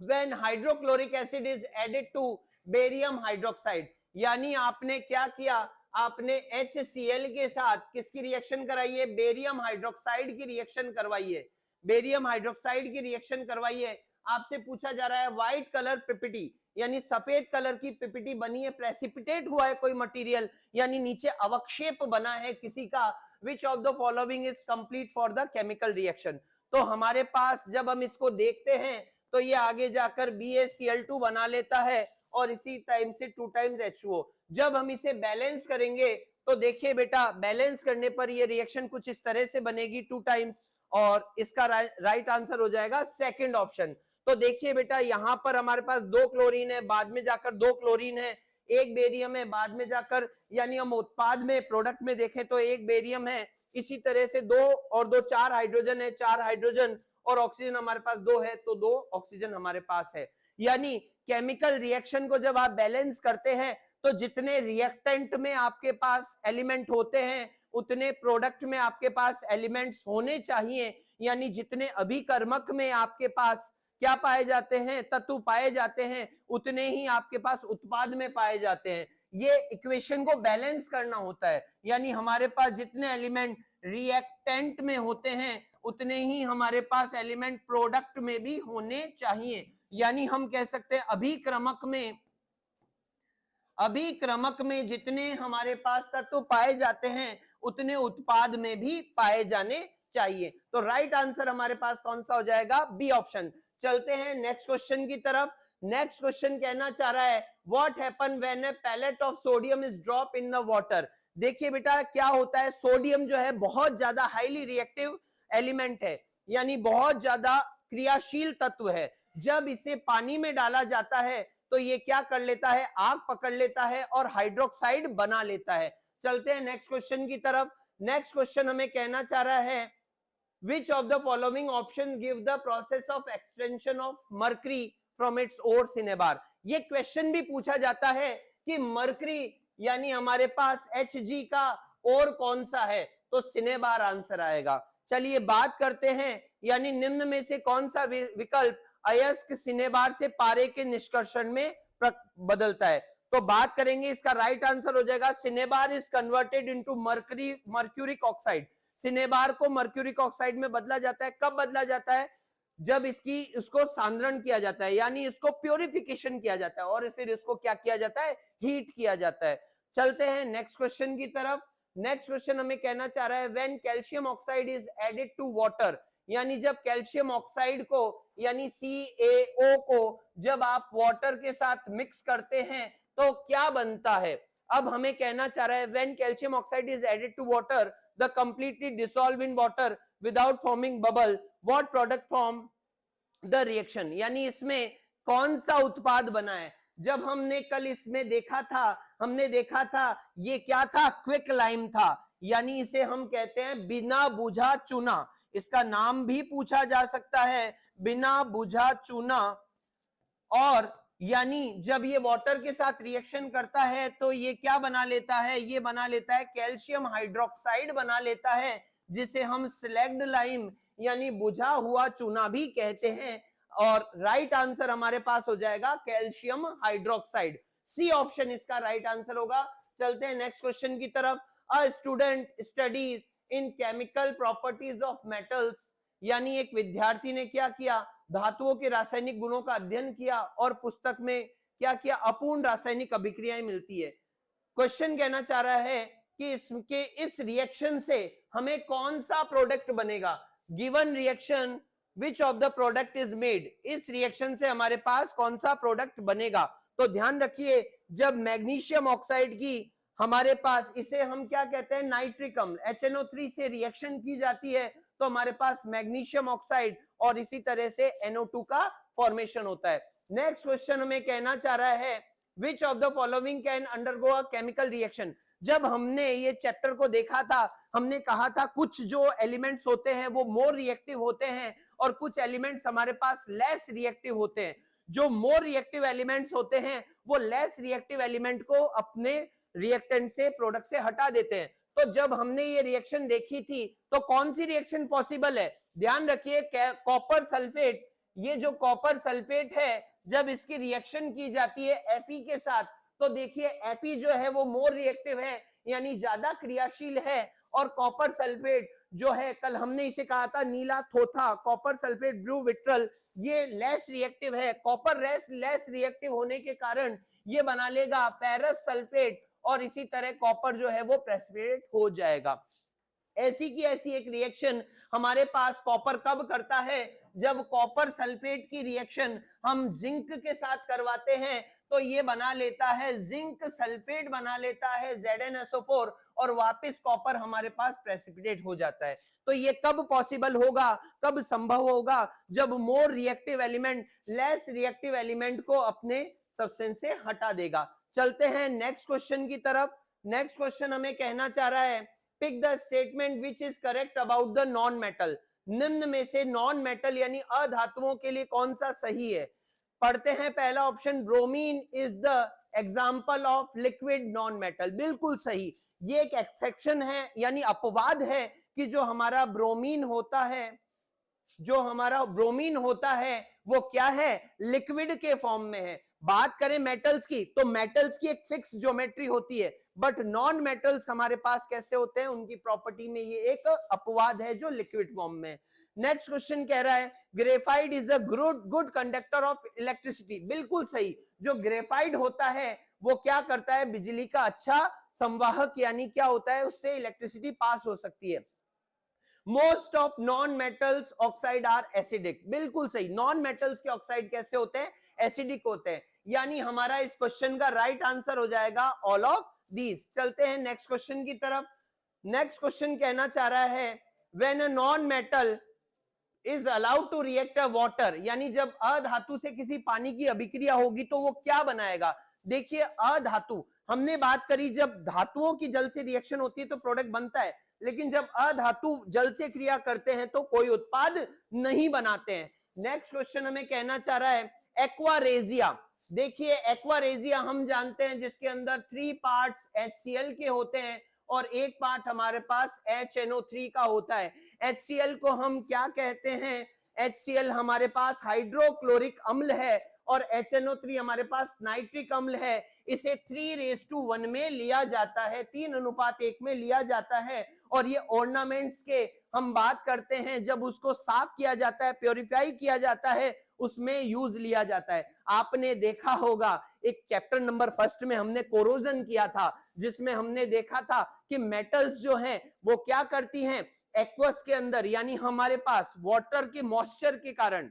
When hydrochloric acid is added to barium hydroxide, यानी आपने क्या किया, आपने HCl के साथ किसकी रिएक्शन कराई है, बेरियम हाइड्रोक्साइड की रिएक्शन करवाई है, बेरियम हाइड्रोक्साइड की रिएक्शन करवाई है। आपसे पूछा जा रहा है व्हाइट कलर पीपीटी, यानी सफेद कलर की पीपीटी बनी है, प्रेसिपिटेट हुआ है कोई मटेरियल, यानी नीचे अवक्षेप बना है किसी का, विच of the following is complete for the chemical reaction. तो हमारे पास जब हम इसको देखते हैं तो ये आगे जाकर BaCl2 बना लेता है और इसी टाइम से 2 टाइम्स H2O। जब हम इसे बैलेंस करेंगे तो देखिए बेटा, बैलेंस करने पर ये रिएक्शन कुछ इस तरह से बनेगी 2 टाइम्स, और इसका राइट आंसर हो जाएगा सेकंड ऑप्शन। तो देखिए बेटा, यहाँ पर हमारे पास 2 क्लोरीन है, बाद में जाकर 2 क्लोरीन है, 1 बेरियम है, बाद में जाकर, यानी हम उत्पाद में प्रोडक्ट में देखें तो 1 बेरियम है, इसी तरह से 2 और 2 4 हाइड्रोजन है, 4 हाइड्रोजन, और ऑक्सीजन हमारे पास 2 है, तो 2 ऑक्सीजन हमारे पास है। यानी केमिकल रिएक्शन को जब आप बैलेंस करते हैं तो जितने रिएक्टेंट में आपके पास एलिमेंट होते हैं उतने प्रोडक्ट में आपके पास एलिमेंट्स होने चाहिए, यानी जितने अभिकर्मक में आपके पास क्या पाए जाते हैं, तत्व पाए जाते हैं, उतने ही आपके पास उत्पाद में पाए जाते हैं। ये इक्वेशन को बैलेंस करना होता है, यानी हमारे पास जितने एलिमेंट रिएक्टेंट में होते हैं उतने ही हमारे पास एलिमेंट प्रोडक्ट में भी होने चाहिए। यानी हम कह सकते हैं अभिक्रमक में जितने हमारे पास तत्व पाए जाते हैं उतने उत्पाद में भी पाए जाने चाहिए। तो राइट आंसर हमारे पास कौन सा हो जाएगा, बी ऑप्शन। चलते हैं नेक्स्ट क्वेश्चन की तरफ। नेक्स्ट क्वेश्चन कहना चाह रहा है what happen when a pellet of sodium is drop in the water. देखिए बेटा, क्या होता है, सोडियम जो है बहुत ज्यादा हाईली रिएक्टिव एलिमेंट है, यानी बहुत ज्यादा क्रियाशील तत्व है। जब इसे पानी में डाला जाता है तो ये क्या कर लेता है, आग पकड़ लेता है और हाइड्रोक्साइड बना लेता है। चलते हैं नेक्स्ट क्वेश्चन की तरफ। नेक्स्ट क्वेश्चन हमें कहना चाह रहा है which of the following option give the process of extension of mercury from its ore cinnabar। ये क्वेश्चन भी पूछा जाता है कि मरकरी यानी हमारे पास Hg का और कौन सा है, तो सिनेबार आंसर आएगा। चलिए बात करते हैं, यानी निम्न में से कौन सा विकल्प अयस्क सिनेबार से पारे के निष्कर्षण में बदलता है। तो बात करेंगे, इसका राइट आंसर हो जाएगा cinnabar is converted into mercuric oxide. Cinnabar को मर्क्यूरिक ऑक्साइड में बदला जाता है। कब बदला जाता है, जब इसको सांद्रण किया जाता है, यानी इसको प्योरिफिकेशन किया जाता है और फिर इसको क्या किया जाता है, हीट किया जाता है। चलते हैं नेक्स्ट क्वेश्चन की तरफ। नेक्स्ट क्वेश्चन हमें कहना चाह रहा है when calcium oxide is added to water, यानी जब कैल्शियम ऑक्साइड को यानी CaO को जब आप वाटर के साथ मिक्स करते हैं तो क्या बनता है। अब हमें कहना चाह रहा है when calcium oxide is added to water the completely dissolve in water without forming bubble, what product form the reaction, यानी इसमें कौन सा उत्पाद बना है। जब हमने कल इसमें देखा था, हमने देखा था ये क्या था, क्विक लाइम था, यानी इसे हम कहते हैं बिना बुझा चूना। इसका नाम भी पूछा जा सकता है बिना बुझा चूना। और यानी जब ये वाटर के साथ रिएक्शन करता है तो ये क्या बना लेता है, ये बना लेता है कैल्शियम हाइड्रोक्साइड बना लेता है, जिसे हम स्लैग्ड लाइम यानी बुझा हुआ चूना भी कहते हैं। और राइट आंसर हमारे पास हो जाएगा कैल्शियम हाइड्रोक्साइड। सी ऑप्शन इसका राइट आंसर होगा। चलते हैं नेक्स्ट क्वेश्चन की तरफ। A student studies in chemical properties of metals, यानी एक विद्यार्थी ने क्या किया, धातुओं के रासायनिक गुणों का अध्ययन किया और पुस्तक में क्या किया, अपूर्ण रासायनिक अभिक्रियाएं मिलती है। क्वेश्चन कहना चाह रहा है कि इस रिएक्शन से हमें कौन सा प्रोडक्ट बनेगा। Given reaction which of the product is made, इस रिएक्शन से हमारे पास कौन सा प्रोडक्ट बनेगा। तो ध्यान रखिए, जब मैग्नीशियम ऑक्साइड की हमारे पास, इसे हम क्या कहते हैं, नाइट्रिक अम्ल HNO3 से रिएक्शन की जाती है तो हमारे पास मैग्नीशियम ऑक्साइड और इसी तरह से NO2 का फॉर्मेशन होता है। नेक्स्ट क्वेश्चन हमें कहना चाह रहा है which of the following can undergo a chemical reaction. जब हमने ये चैप्टर को देखा था, हमने कहा था कुछ जो एलिमेंट्स होते हैं वो मोर रिएक्टिव होते हैं और कुछ एलिमेंट्स हमारे पास लेस रिएक्टिव होते हैं। जो मोर रिएक्टिव एलिमेंट्स होते हैं वो लेस रिएक्टिव एलिमेंट को अपने रिएक्टेंट से, प्रोडक्ट से हटा देते हैं। तो जब हमने ये रिएक्शन देखी थी तो कौन सी रिएक्शन पॉसिबल है? ध्यान रखिए, कॉपर सल्फेट, ये जो कॉपर सल्फेट है, जब इसकी रिएक्शन की जाती है Fe के साथ, तो देखिए Fe जो है वो मोर रिएक्टिव है, यानी ज्यादा क्रियाशील है, और कॉपर सल्फेट जो है, कल हमने इसे कहा था नीला थोथा, कॉपर सल्फेट ब्लू विट्रल, ये लेस रिएक्टिव है। कॉपर लेस रिएक्टिव होने के कारण ये बना लेगा फेरस सल्फेट, और इसी तरह कॉपर जो है वो प्रेसिपिटेट हो जाएगा। ऐसी की ऐसी एक रिएक्शन हमारे पास कॉपर कब करता है? जब कॉपर सल्फेट की रिएक्शन हम जिंक के साथ करवाते हैं तो ये बना लेता है जिंक सल्फेट, बना लेता है ZnSO4, और वापस कॉपर हमारे पास प्रेसिपिटेट हो जाता है। तो ये कब पॉसिबल होगा, कब संभव होगा? जब more reactive element less reactive element को अपने सब्सटेंस से हटा देगा। चलते हैं नेक्स्ट क्वेश्चन की तरफ। नेक्स्ट क्वेश्चन हमें कहना चाह रहा है, pick the statement which is correct about the non metal. निम्न में से नॉन मेटल यानी अधातुओं के लिए कौन सा सही है? पढ़ते हैं पहला option, bromine is the example of liquid non metal. बिल्कुल सही। ये एक एक्सेप्शन है, यानी अपवाद है कि जो हमारा ब्रोमीन होता है, जो हमारा ब्रोमीन होता है वो क्या है? लिक्विड के फॉर्म में है। बात करें मेटल्स की, तो मेटल्स की एक फिक्स ज्योमेट्री होती है, बट नॉन मेटल्स हमारे पास कैसे होते हैं? उनकी प्रॉपर्टी में ये एक अपवाद है जो लिक्विड फॉर्म में है। नेक्स्ट क्वेश्चन कह रहा है, graphite is a good conductor of electricity. बिल्कुल सही। जो ग्रेफाइट होता है वो क्या करता है? बिजली का अच्छा संवाहक, यानी क्या होता है? उससे इलेक्ट्रिसिटी पास हो सकती है। Most of non metals oxide are acidic. बिल्कुल सही। नॉन मेटल्स के ऑक्साइड कैसे होते हैं? एसिडिक होते हैं। यानी हमारा इस क्वेश्चन का राइट आंसर हो जाएगा ऑल ऑफ दीज। चलते हैं नेक्स्ट क्वेश्चन की तरफ। नेक्स्ट क्वेश्चन कहना चाह रहा है, when a non metal is allowed to react water, यानी जब अधातु से किसी पानी की अभिक्रिया होगी तो वो क्या बनाएगा? देखिए, अधातु, हमने बात करी जब धातुओं की जल से रिएक्शन होती है तो प्रोडक्ट बनता है, लेकिन जब अधातु जल से क्रिया करते हैं तो कोई उत्पाद नहीं बनाते हैं। नेक्स्ट क्वेश्चन हमें कहना चाह रहा है, एक्वारेजिया। देखिए, एक्वारेजिया हम जानते हैं जिसके अंदर 3 पार्ट्स HCl के होते हैं और एक पार्ट हमारे पास HNO3 का होता है। HCl को हम क्या कहते हैं? HCl हमारे पास हाइड्रोक्लोरिक अम्ल है और HNO3 हमारे पास नाइट्रिक अम्ल है। इसे 3:1 में लिया जाता है, 3:1 में लिया जाता है। और ये ऑर्नामेंट्स के हम बात करते हैं, जब उसको साफ किया जाता है, प्योरीफाई किया जाता है, उसमें यूज लिया जाता है। आपने देखा होगा एक चैप्टर नंबर 1 में हमने कोरोजन किया था, जिसमें हमने देखा था कि मेटल्स जो हैं वो क्या करती हैं? एक्वस के अंदर, यानी हमारे पास वाटर के मॉइस्चर के कारण,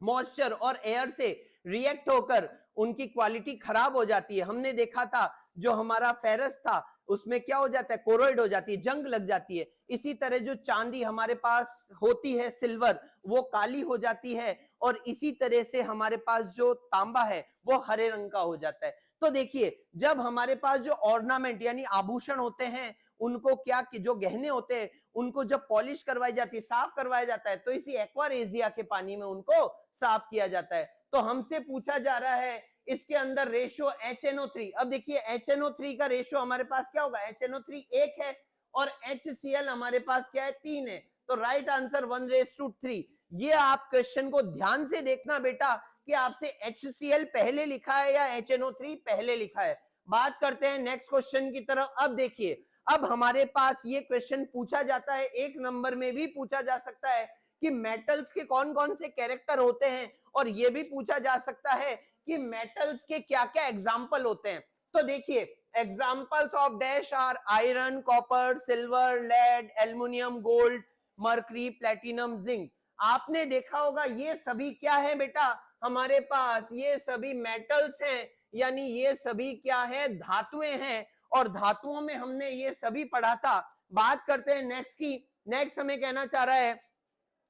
मॉइस्चर और एयर से रिएक्ट होकर उनकी क्वालिटी खराब हो जाती है। हमने देखा था जो हमारा फेरस था उसमें क्या हो जाता है? कोरोइड हो जाती है, जंग लग जाती है। इसी तरह जो चांदी हमारे पास होती है, सिल्वर, वो काली हो जाती है, और इसी तरह से हमारे पास जो तांबा है वो हरे रंग का हो जाता है। तो देखिए, जब हमारे पास जो ऑर्नामेंट यानी आभूषण होते हैं, उनको क्या कि जो गहने होते हैं उनको जब पॉलिश करवाई जाती है, साफ करवाया जाता है, तो इसी एक्वारेजिया के पानी में उनको साफ किया जाता है। तो हमसे पूछा जा रहा है इसके अंदर रेशियो HNO3। अब देखिए, HNO3 का रेशियो हमारे पास क्या होगा? HNO3 1 है और HCl हमारे पास क्या है? 3 है। तो राइट आंसर 1:3। ये आप क्वेश्चन को ध्यान से देखना बेटा कि आपसे HCl पहले लिखा है या HNO3 पहले लिखा है। बात करते हैं नेक्स्ट क्वेश्चन की तरफ। अब देखिए, अब हमारे पास ये क्वेश्चन पूछा जाता है, 1 नंबर में भी पूछा जा सकता है कि मेटल्स के कौन कौन से कैरेक्टर होते हैं, और ये भी पूछा जा सकता है कि मेटल्स के क्या क्या एग्जाम्पल होते हैं। तो देखिए, examples of dash are iron, copper, silver, lead, aluminium, gold, mercury, platinum, zinc. आपने देखा होगा ये सभी क्या है बेटा? हमारे पास ये सभी मेटल्स हैं, यानी ये सभी क्या है? धातुएं हैं, और धातुओं में हमने ये सभी पढ़ा था। बात करते हैं नेक्स्ट की। नेक्स्ट हमें कहना चाह रहा है,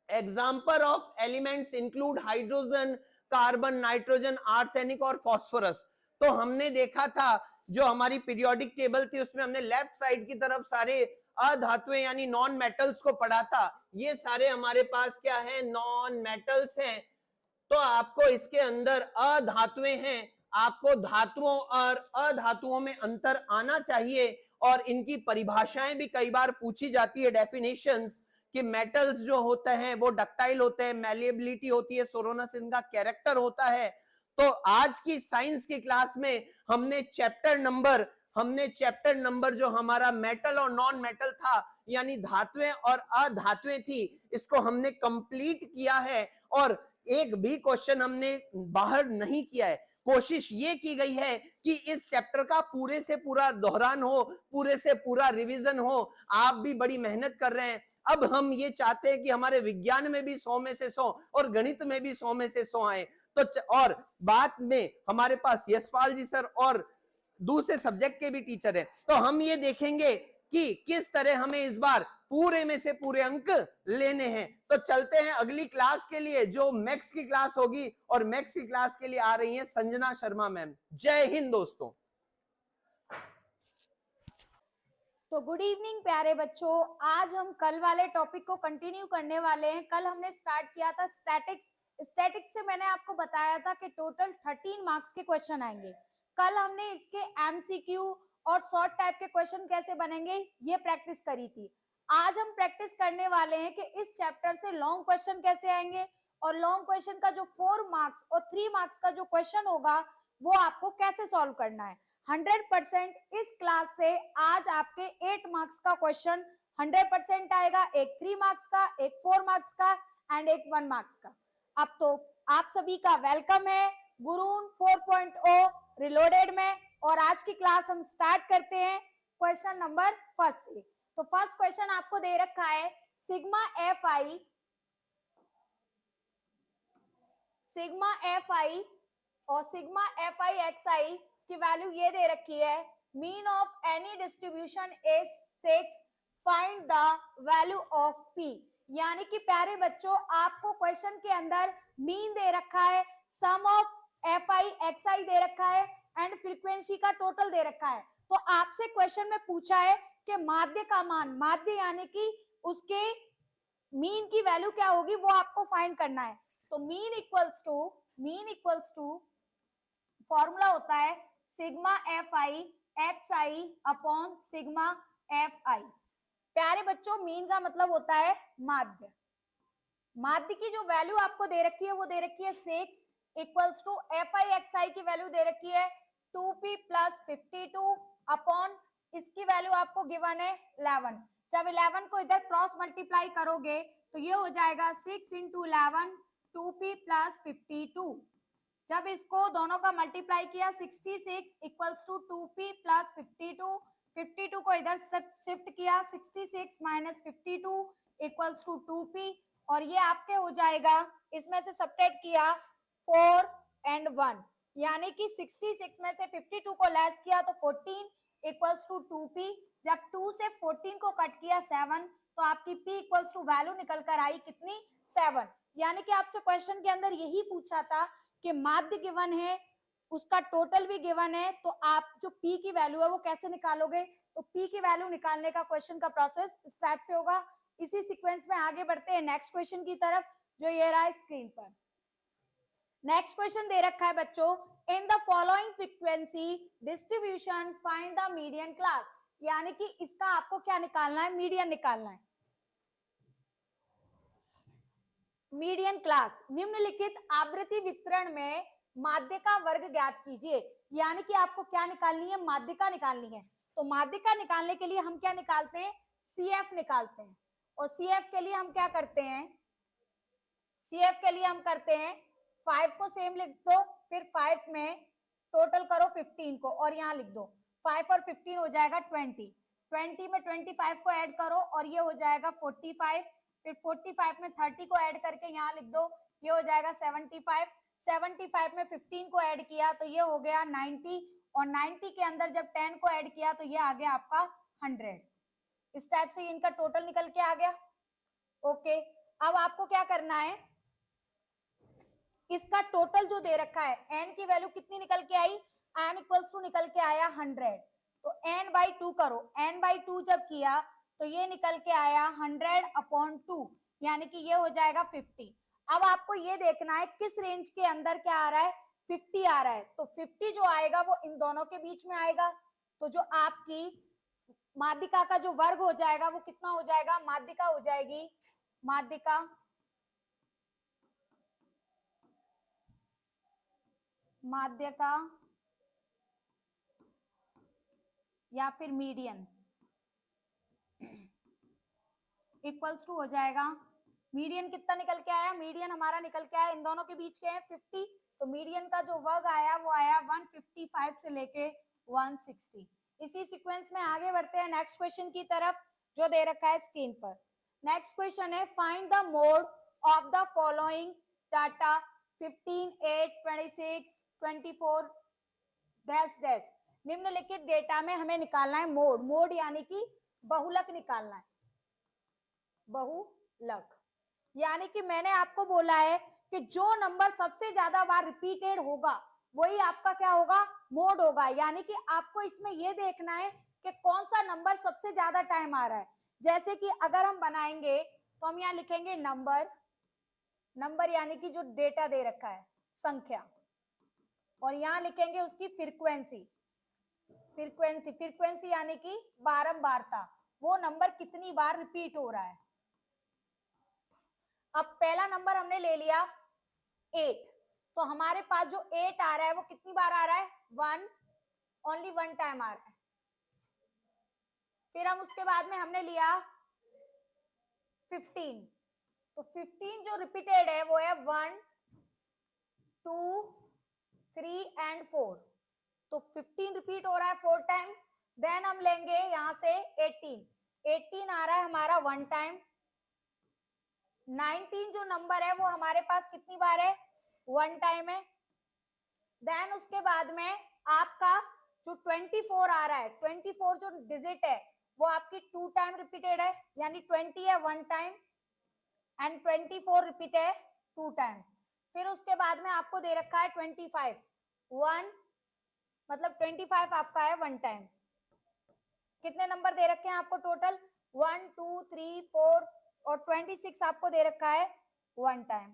example of elements include hydrogen, carbon, nitrogen, arsenic और फास्फोरस। तो हमने देखा था जो हमारी पीरियोडिक टेबल थी उसमें हमने लेफ्ट साइड की तरफ सारे अधातुएं यानी नॉन मेटल्स को पढ़ा था। ये सारे हमारे पास क्या है? नॉन मेटल्स हैं। तो आपको इसके अंदर अधातुएं हैं, आपको धातुओं और अधातुओं में अंतर आना चाहिए, और इनकी परिभाषाएं भी कई बार पूछी जाती है, डेफिनेशंस, कि मेटल्स जो होते हैं वो डक्टाइल होते हैं, मैलिएबिलिटी होती है, सोरोनस इनका कैरेक्टर होता है। तो आज की साइंस की क्लास में हमने चैप्टर नंबर जो हमारा मेटल और नॉन मेटल था, यानी धातुएं और अधातुएं थी, इसको हमने कंप्लीट किया है, और एक भी क्वेश्चन हमने बाहर नहीं किया है। कोशिश ये की गई है कि इस चैप्टर का पूरे से पूरा दोहरान हो, पूरे से पूरा रिवीजन हो। आप भी बड़ी मेहनत कर रहे हैं। अब हम ये चाहते हैं कि हमारे विज्ञान में भी 100 में से 100 और गणित में भी 100 में से 100 आए। तो और बाद में हमारे पास यशपाल जी सर और दूसरे सब्जेक्ट के भी टीचर हैं, तो हम ये देखेंगे कि किस तरह हमें इस बार पूरे में से पूरे अंक लेने हैं। तो चलते हैं अगली क्लास के लिए, जो मैथ्स की क्लास होगी, और मैथ्स की क्लास के लिए आ रही हैं संजना शर्मा मैम। जय हिंद दोस्तों। तो गुड इवनिंग प्यारे बच्चों, आज हम कल वाले टॉपिक को कंटिन्यू करने वाले हैं। कल हमने स्टार्ट किया था स्टैटिक्स से मैंने आपको बताया था कि टोटल 13 मार्क्स के क्वेश्चन आएंगे। कल हमने इसके एमसीक्यू और शॉर्ट टाइप के क्वेश्चन कैसे बनेंगे ये प्रैक्टिस करी थी। आज हम प्रैक्टिस करने वाले हैं कि इस चैप्टर से लॉन्ग क्वेश्चन कैसे आएंगे, और लॉन्ग क्वेश्चन का जो 4 मार्क्स और 3 मार्क्स का जो क्वेश्चन होगा वो आपको कैसे सॉल्व करना है। 100% इस क्लास से आज आपके 8 मार्क्स का क्वेश्चन 100% आएगा, एक 3 मार्क्स का, एक 4 मार्क्स का एंड एक 1 मार्क्स का। अब तो आप सभी का वेलकम है गुरुन 4.0 रिलोडेड में, और आज की क्लास हम स्टार्ट करते हैं क्वेश्चन नंबर फर्स्ट से। तो फर्स्ट क्वेश्चन आपको दे रखा है सिग्मा एफ आई और sigma F I X I की वैल्यू ये दे रखी है, mean of any distribution is 6, find the value of P. यानी कि प्यारे बच्चों, आपको क्वेश्चन के अंदर मीन दे रखा है, सम ऑफ एफ आई एक्स आई दे रखा है एंड फ्रीक्वेंसी का टोटल दे रखा है। तो आपसे क्वेश्चन में पूछा है कि माध्य का मान, माध्य यानी कि उसके मीन की वैल्यू क्या होगी वो आपको फाइंड करना है। तो मीन इक्वल्स टू फॉर्मूला होता है sigma F I X I upon sigma F आई। प्यारे बच्चों, मीन का मतलब होता है माध्य। माध्य की जो वैल्यू आपको दे रखी है वो दे रखी है 6 equals to F I X I की वैल्यू दे रखी है 2p प्लस 52 अपॉन इसकी वैल्यू आपको गिवन है 11। जब 11 को इधर क्रॉस मल्टीप्लाई करोगे तो ये हो जाएगा 6 इंटू 11 2p प्लस 52। जब इसको दोनों का मल्टीप्लाई किया 66 इक्वल्स टू 2p प्लस 52, 52 को इधर शिफ्ट किया 66 माइनस 52 इक्वल्स टू 2p, और ये आपके हो जाएगा, इसमें से सब्ट्रैक्ट किया 4 एंड 1, यानी कि 66 में से 52 को लेस किया तो 14 इक्वल्स टू 2p। जब 2 से 14 को कट किया 7, तो आपकी p इक्वल्स टू वैल्यू निकल कर आई कितनी, 7। यानी कि आपसे क्वेश्चन के अंदर यही पूछा था कि माध्य गिवन है, उसका टोटल भी गिवन है, तो आप जो p की वैल्यू है वो कैसे निकालोगे। तो p की वैल्यू निकालने का क्वेश्चन का प्रोसेस इस टाइप से होगा। इसी सीक्वेंस में आगे बढ़ते हैं नेक्स्ट क्वेश्चन की तरफ, जो ये रहा स्क्रीन पर। नेक्स्ट क्वेश्चन दे रखा है बच्चों, in the following frequency distribution find the median class. यानी कि इसका आपको क्या निकालना है, मीडियन निकालना है। मीडियन क्लास, निम्नलिखित आवृत्ति वितरण में माध्यिका का वर्ग ज्ञात कीजिए। यानी कि आपको क्या निकालनी है, माध्यिका निकालनी है। तो माध्यिका निकालने के लिए हम क्या निकालते हैं, CF निकालते हैं। और CF के लिए हम क्या करते हैं, CF के लिए हम करते हैं 5 को सेम लिख दो, फिर 5 में टोटल करो 15 को और यहाँ लिख दो, 5 और 15 हो जाएगा 20, 20 में 25 को ऐड करो और ये हो जाएगा 45, फिर 45 में 30 को ऐड करके यहाँ लिख दो, ये हो जाएगा 75, 75 में 15 को ऐड किया तो ये हो गया 90, और 90 के अंदर जब 10 को ऐड किया तो ये आ गया आपका 100। इस टाइप से इनका टोटल निकल के आ गया। ओके, अब आपको क्या करना है, इसका टोटल जो दे रखा है n की वैल्यू कितनी निकल के आई, n इक्वल्स टू निकल के आया 100। तो n बाई 2 करो, n बाई 2 जब किया तो ये निकल के आया 100/2, यानी कि ये हो जाएगा 50। अब आपको ये देखना है किस रेंज के अंदर क्या आ रहा है, 50 आ रहा है, तो 50 जो आएगा वो इन दोनों के बीच में आएगा। तो जो आपकी माध्यिका का जो वर्ग हो जाएगा वो कितना हो जाएगा, माध्यिका हो जाएगी, माध्यिका माध्यिका या फिर मीडियन इक्वल्स टू हो जाएगा, मीडियन कितना निकल के आया, मीडियन हमारा निकल के आया इन दोनों के बीच के हैं 50, तो मीडियन का जो वर्ग आया वो आया 155 से लेके 160। इसी सीक्वेंस में आगे बढ़ते हैं नेक्स्ट क्वेश्चन की तरफ जो दे रखा है स्क्रीन पर। नेक्स्ट क्वेश्चन है find the mode of the following data 15, 8, 26, 24 dash dash. निम्नलिखित डेटा में हमें निकालना है मोड, मोड यानी कि बहुलक निकालना है, बहुलक यानी कि मैंने आपको बोला है कि जो नंबर सबसे ज्यादा बार रिपीटेड होगा वही आपका क्या होगा, मोड होगा। यानी कि आपको इसमें यह देखना है कि कौन सा नंबर सबसे ज्यादा टाइम आ रहा है। जैसे कि अगर हम बनाएंगे तो हम यहाँ लिखेंगे नंबर, नंबर यानी कि जो डेटा दे रखा है संख्या, और यहाँ लिखेंगे उसकी फ्रीक्वेंसी, फ्रीक्वेंसी फ्रीक्वेंसी यानी कि बारंबारता, वो नंबर कितनी बार रिपीट हो रहा है। अब पहला नंबर हमने ले लिया 8, तो हमारे पास जो 8 आ रहा है वो कितनी बार आ रहा है, 1, ओनली 1 टाइम आ रहा है। फिर हम उसके बाद में हमने लिया 15, तो 15 जो रिपीटेड है वो है 1, 2, 3 एंड 4, तो 15 रिपीट हो रहा है 4 टाइम। देन हम लेंगे यहां से 18, 18 आ रहा है हमारा 1 टाइम। 19 जो नंबर है वो हमारे पास कितनी बार है, 1 टाइम है। देन उसके बाद में आपका जो 24 आ रहा है, 24 जो डिजिट है वो आपकी 2 टाइम रिपीटेड है, यानी 20 है 1 टाइम एंड 24 रिपीट है 2 टाइम। फिर उसके बाद में आपको दे रखा है 25, 1 मतलब 25 आपका है 1 टाइम। कितने नंबर दे रखे हैं आपको टोटल, 1, 2, 3, 4 और 26 आपको दे रखा है 1 टाइम।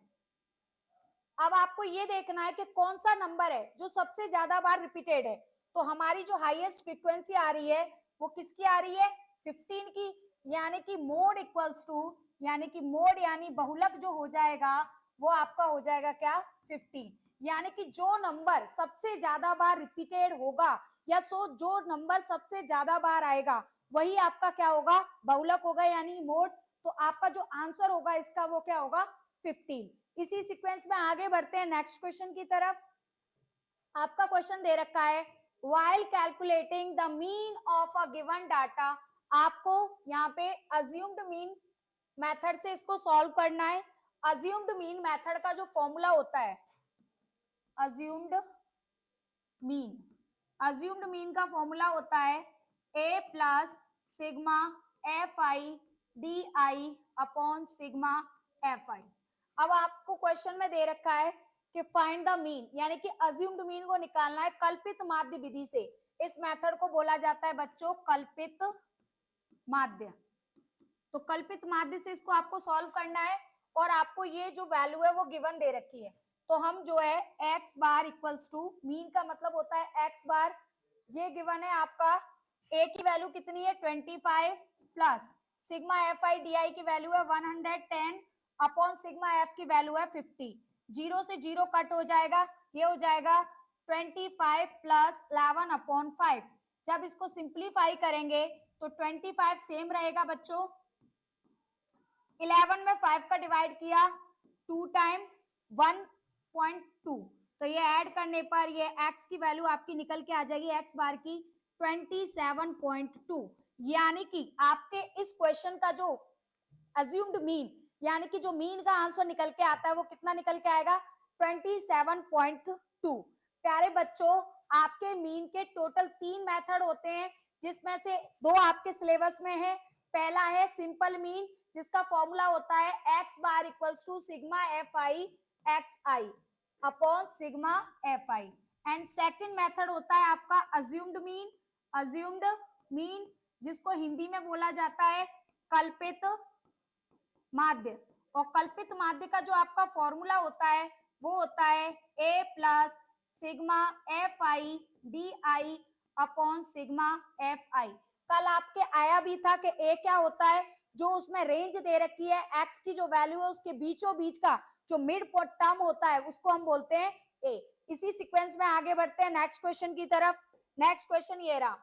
अब आपको ये देखना है कि कौन सा नंबर है जो सबसे ज्यादा बार रिपीटेड है। तो हमारी जो हाईएस्ट फ्रीक्वेंसी आ रही है वो किसकी आ रही है, 15 की, यानी कि मोड इक्वल्स टू, यानी कि मोड यानी बहुलक जो हो जाएगा वो आपका हो जाएगा क्या, 15। यानी कि जो नंबर सबसे ज्यादा बार रिपीटेड होगा या जो नंबर सबसे ज्यादा बार आएगा वही आपका क्या होगा, बहुलक होगा यानी मोड। तो आपका जो आंसर होगा इसका वो क्या होगा, 15। इसी सीक्वेंस में आगे बढ़ते हैं नेक्स्ट क्वेश्चन की तरफ। आपका क्वेश्चन दे रखा है while calculating the mean of a given data, आपको यहाँ पे assumed mean मेथड से इसको सॉल्व करना है। assumed mean मेथड का जो फॉर्मूला होता है, assumed mean का फॉर्मूला होता है a plus sigma F I D I upon sigma F आई। अब आपको क्वेश्चन में दे रखा है कि फाइंड द मीन, यानी कि अज्यूम्ड मीन को निकालना है कल्पित माध्य विधि से। इस मेथड को बोला जाता है बच्चों कल्पित माध्य। तो कल्पित माध्य से इसको आपको सॉल्व करना है और आपको ये जो वैल्यू है वो गिवन दे रखी है। तो हम जो है x bar equals to, mean का मतलब होता है x बार, ये गिवन है आपका a की वैल्यू कितनी है 25 plus sigma F I D I की वैल्यू है 110 अपॉन सिग्मा एफ की वैल्यू है 50। 0 से 0 कट हो जाएगा, ये हो जाएगा 25 प्लस 11 अपॉन 5। जब इसको सिंप्लीफाई करेंगे तो 25 सेम रहेगा बच्चों, 11 में 5 का डिवाइड किया 2 टाइम 1.2, तो ये ऐड करने पर ये x की वैल्यू आपकी निकल के आ जाएगी x बार की 27.2। यानी कि आपके इस क्वेश्चन का जो अज्यूम्ड मीन, यानी कि जो मीन का आंसर निकल के आता है वो कितना निकल के आएगा 27.2। प्यारे बच्चों, आपके मीन के टोटल 3 मेथड होते हैं जिसमें से 2 आपके सिलेबस में है। पहला है सिंपल मीन जिसका फॉर्मूला होता है x bar equals to sigma F I X I upon sigma F I, and second method होता है आपका अज्यूम्ड मीन जिसको हिंदी में बोला जाता है कल्पित माध्य। और कल्पित माध्य का जो आपका फॉर्मूला होता है वो होता है a plus sigma F I D I upon sigma F आई। कल आपके आया भी था कि ए क्या होता है, जो उसमें रेंज दे रखी है एक्स की जो वैल्यू है उसके बीचों बीच का जो मिड टर्म होता है उसको हम बोलते हैं ए। इसी सीक्वेंस में आगे बढ़ते हैं नेक्स्ट क्वेश्चन की तरफ। नेक्स्ट क्वेश्चन ये रहा,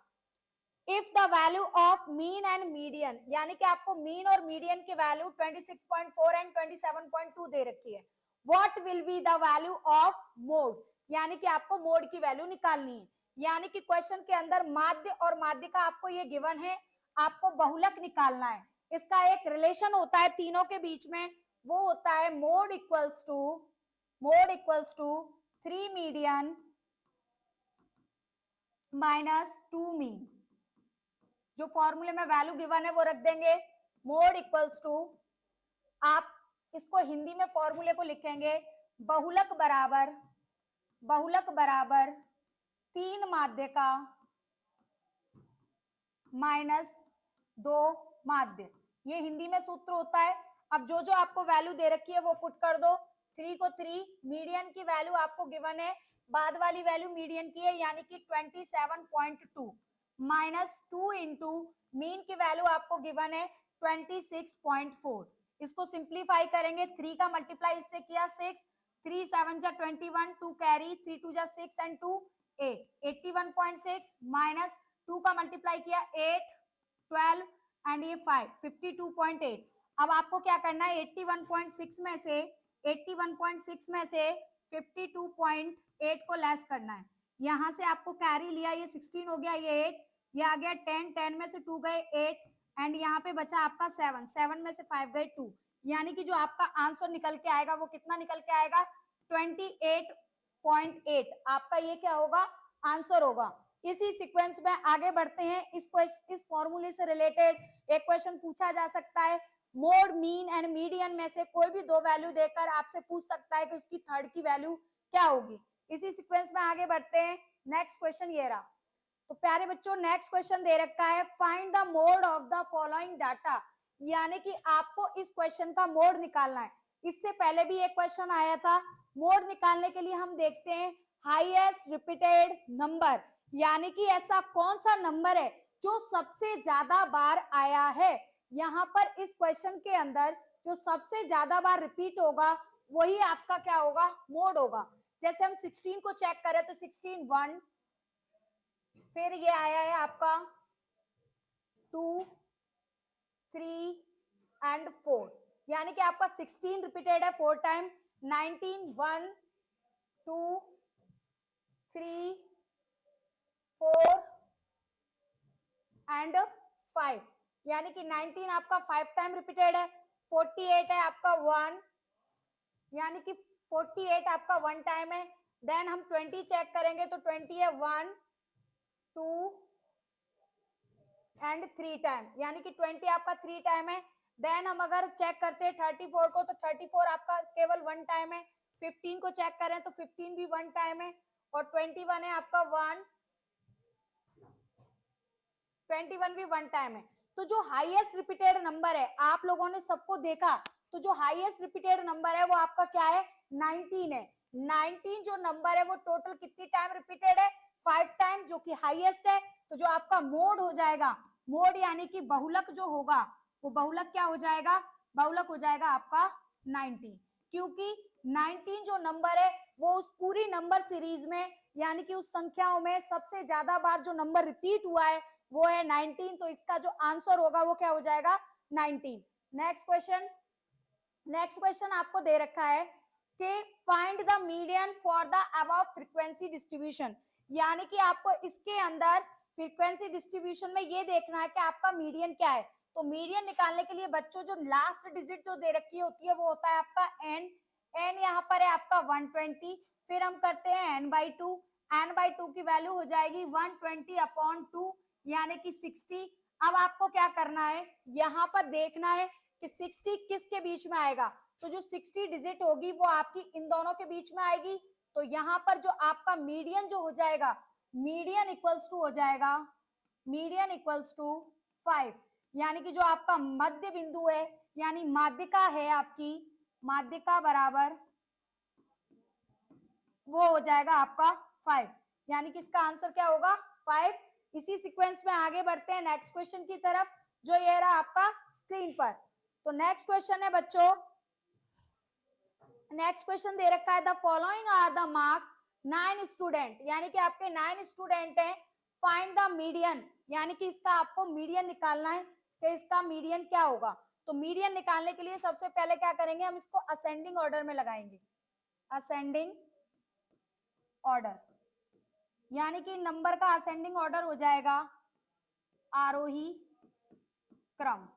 if the value of mean and median, यानी कि आपको मीन और मीडियन की वैल्यू 26.4 एंड 27.2 दे रखी है, what will be the value of mode, यानी कि आपको मोड की वैल्यू निकालनी है। यानी कि क्वेश्चन के अंदर माध्य और माध्यिका आपको ये गिवन है, आपको बहुलक निकालना है। इसका एक रिलेशन होता है तीनों के बीच में, वो होता है mode equals to 3 median minus 2 mean. जो फॉर्मूले में वैल्यू गिवन है वो रख देंगे, मोड इक्वल्स टू, आप इसको हिंदी में फॉर्मूले को लिखेंगे बहुलक बराबर 3 माध्यिका माइनस 2 माध्य। ये हिंदी में सूत्र होता है। अब जो जो आपको वैल्यू दे रखी है वो पुट कर दो। 3 को 3, मीडियन की वैल्यू आपको गिवन है, बाद वाली वैल्यू मीडियन की है यानी कि 27.2 माइनस 2 इंटू मीन की वैल्यू आपको गिवन है 26.4। इसको सिंप्लीफाई करेंगे, 3 का मल्टीप्लाई इससे किया 6, 3 7 जा 21, 2 कैरी, 3 2 जा 6 एंड 2 8, 81.6 माइनस 2 का मल्टीप्लाई किया 8, 12 एंड ये 5, 52.8। अब आपको क्या करना है, 81.6 में से 52.8 को लेस करना है। यहां से आपको कैरी लिया, ये 16 हो गया, ये 8, ये आ गया 10, 10 में से 2 गए 8 एंड यहाँ पे बचा आपका 7, 7 में से 5 गए 2, यानी कि जो आपका आंसर निकल के आएगा वो कितना निकल के आएगा, 28.8 आपका ये क्या होगा, आंसर होगा। इसी सीक्वेंस में आगे बढ़ते हैं। इस फॉर्मूले से रिलेटेड एक क्वेश्चन पूछा जा सकता है, मोड मीन एंड मीडियन में से कोई भी दो वैल्यू देकर आपसे पूछ सकता है कि उसकी थर्ड की वैल्यू क्या होगी। इसी सीक्वेंस में आगे बढ़ते हैं। नेक्स्ट क्वेश्चन ये रहा, तो प्यारे बच्चों नेक्स्ट क्वेश्चन दे रखा है, find the mode of the following data, यानी कि आपको इस क्वेश्चन का मोड निकालना है। इससे पहले भी एक क्वेश्चन आया था, मोड निकालने के लिए हम देखते हैं हाईएस्ट रिपीटेड नंबर, यानी कि ऐसा कौन सा नंबर है जो सबसे ज्यादा बार आया है। यहाँ पर इस क्वेश्चन के अंदर जो सबसे ज्यादा बार रिपीट होगा वही आपका क्या होगा, मोड होगा। जैसे हम 16 को चेक करें तो 16 1, फिर ये आया है आपका 2 3 एंड 4, यानी कि आपका 16 रिपीटेड है 4 टाइम, 19 1 2 3 4 एंड 5, यानी कि 19 आपका 5 टाइम रिपीटेड है, 48 है आपका 1, यानी कि 48 आपका 1 टाइम है। देन हम 20 चेक करेंगे तो 20 है 1 2 एंड 3 टाइम, यानी कि 20 आपका 3 टाइम है। देन हम अगर चेक करते हैं 34 को तो 34 आपका केवल 1 टाइम है। 15 को चेक करें तो 15 भी 1 टाइम है, और 21 है आपका 1, 21 भी 1 टाइम है। तो जो हाईएस्ट रिपीटेड नंबर है, आप लोगों ने सबको देखा, तो जो हाईएस्ट रिपीटेड नंबर है वो आपका क्या है, 19 है। 19 जो नंबर है वो टोटल कितनी टाइम रिपीटेड है, 5 टाइम, जो कि हाईएस्ट है। तो जो आपका मोड हो जाएगा, मोड यानी कि बहुलक जो होगा वो बहुलक क्या हो जाएगा, बहुलक हो जाएगा आपका 19, क्योंकि 19 जो नंबर है वो उस पूरी नंबर सीरीज में, यानी कि उस संख्याओं में सबसे ज्यादा बार जो नंबर रिपीट हुआ है वो है 19, तो इसका जो आंसर होगा वो क्या हो जाएगा, 19। नेक्स्ट क्वेश्चन आपको दे रखा है कि find the median for the above frequency distribution, यानी कि आपको इसके अंदर फ्रीक्वेंसी डिस्ट्रीब्यूशन में ये देखना है कि आपका मीडियन क्या है। तो मीडियन निकालने के लिए बच्चों जो लास्ट डिजिट जो दे रखी होती है वो होता है आपका n यहाँ पर है आपका 120, फिर हम करते हैं n/2, n/2 की वैल्यू हो जाएगी 120/2 यानी कि 60। अब आपको क्या करना है, यहाँ पर देखना है कि 60 किसके बीच में आएगा, तो जो 60 डिजिट होगी वो आपकी इन दोनों के बीच में आएगी। तो यहाँ पर जो आपका मीडियन जो हो जाएगा, मीडियन इक्वल्स टू हो जाएगा, मीडियन इक्वल्स टू 5, यानी कि जो आपका मध्य बिंदु है यानी माध्यिका है आपकी, माध्यिका बराबर वो हो जाएगा आपका 5, यानी कि इसका आंसर क्या होगा 5। इसी सीक्वेंस में आगे बढ़ते हैं नेक्स्ट क्वेश्चन की तरफ, जो ये रहा आपका स्क्रीन पर। तो नेक्स्ट क्वेश्चन है बच्चों, नेक्स्ट क्वेश्चन दे रखा है the following are the marks 9 student, यानी कि आपके 9 स्टूडेंट हैं, फाइंड द मीडियन, यानी कि इसका आपको मीडियन निकालना है कि इसका मीडियन क्या होगा। तो मीडियन निकालने के लिए सबसे पहले क्या करेंगे, हम इसको असेंडिंग ऑर्डर में लगाएंगे, असेंडिंग ऑर्डर, यानी कि नंबर का असेंडिंग ऑर्डर हो जाएगा आरोही क्रम।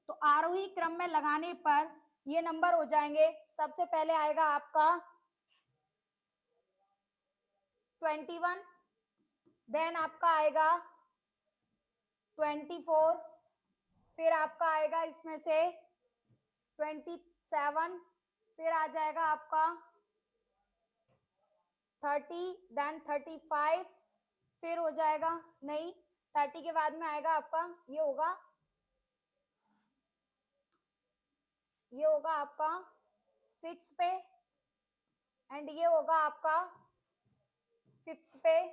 तो आरोही क्रम में लगाने पर ये नंबर हो जाएंगे, सबसे पहले आएगा आपका 21, देन आपका आएगा 24, फिर आपका आएगा इसमें से 27, फिर आ जाएगा आपका 30, देन 35, फिर हो जाएगा, नहीं 30 के बाद में आएगा आपका ये होगा आपका 6 पे, एंड ये होगा आपका 5th पे,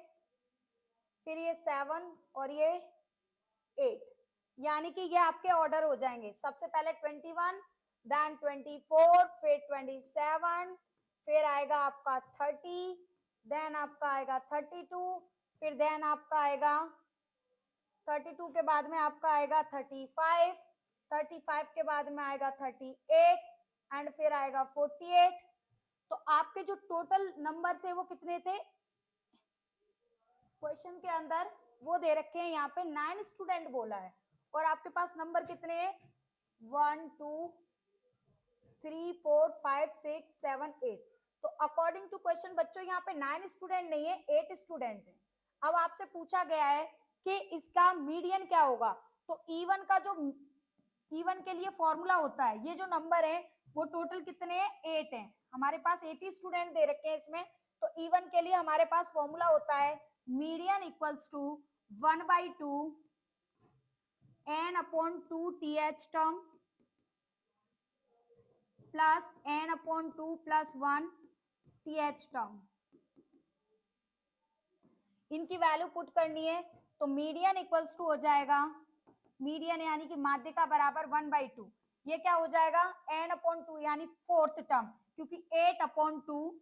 फिर ये 7 और ये 8, यानी कि ये आपके ऑर्डर हो जाएंगे। सबसे पहले 21, देन 24, फिर 27, फिर आएगा आपका 30, देन आपका आएगा 32, फिर देन आपका आएगा 32 के बाद में आपका आएगा 35, 35 के बाद में आएगा 38, एंड फिर आएगा 48। तो आपके जो टोटल नंबर थे वो कितने थे क्वेश्चन के अंदर, वो दे रखे हैं यहाँ पे 9 स्टूडेंट बोला है, और आपके पास नंबर कितने हैं 1 2 3 4 5 6 7 8। तो अकॉर्डिंग टू क्वेश्चन बच्चों यहाँ पे 9 स्टूडेंट नहीं है, 8 स्टूडेंट है। अब आपसे पूछा गया है कि इसका मीडियन क्या होगा। तो इवन का जो इवन के लिए फॉर्मूला होता है, ये जो नंबर है वो टोटल कितने हैं 8 हैं, हमारे पास 80 स्टूडेंट दे रखे हैं इसमें। तो इवन के लिए हमारे पास फॉर्मूला होता है median equals to 1/2 n/2 th term plus n/2 + 1 th term. इनकी वैल्यू पुट करनी है, तो मीडियन इक्वल्स टू हो जाएगा, मीडियन यानी कि माध्यिका बराबर 1/2, ये क्या हो जाएगा n/2 यानी 4th टर्म, क्योंकि 8/2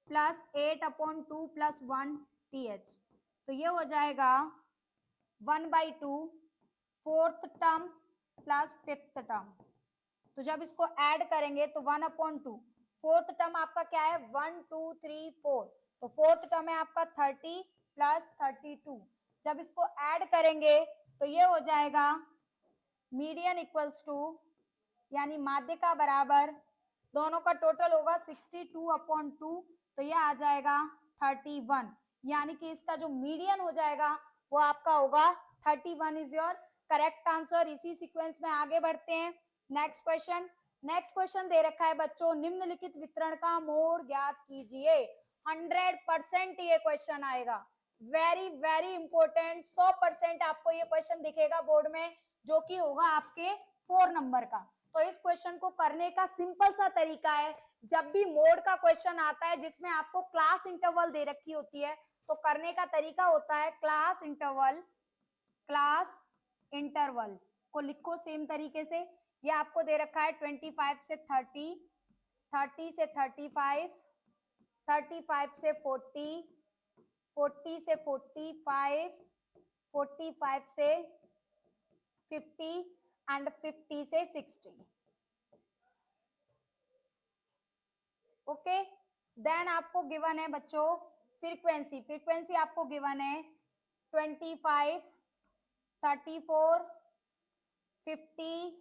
प्लस 8/2 + 1 th, तो ये हो जाएगा 1/2 4th term plus 5th term. तो जब इसको ऐड करेंगे तो 1/2, 4th टर्म आपका क्या है 1 2 3 4, तो 4th टर्म है आपका 30 + 32। जब इसको ऐड करेंगे तो ये हो जाएगा मीडियन इक्वल्स टू, यानी माध्यिका बराबर, दोनों का टोटल होगा 62/2, तो ये आ जाएगा 31, यानी कि इसका जो मीडियन हो जाएगा वो आपका होगा 31 इज योर करेक्ट आंसर। इसी सीक्वेंस में आगे बढ़ते हैं नेक्स्ट क्वेश्चन। नेक्स्ट क्वेश्चन दे रखा है बच्चों, निम्नलिखित वितरण का मोड ज्ञात कीजिए। 100% ये क्वेश्चन आएगा, वेरी वेरी इंपॉर्टेंट, 100% आपको ये क्वेश्चन दिखेगा बोर्ड में, जो कि होगा आपके 4 नंबर का। तो इस क्वेश्चन को करने का सिंपल सा तरीका है, जब भी मोड का क्वेश्चन आता है जिसमें आपको क्लास इंटरवल दे रखी होती है, तो करने का तरीका होता है क्लास इंटरवल को लिखो सेम तरीके से। ये आपको दे रखा है 25 से 30, 30 से 35, 35 से 40, 40 से 45, 45 से 50 एंड 50 से 60। ओके, देन आपको गिवन है बच्चों फ्रीक्वेंसी, फ्रीक्वेंसी आपको गिवन है 25, 34, 50,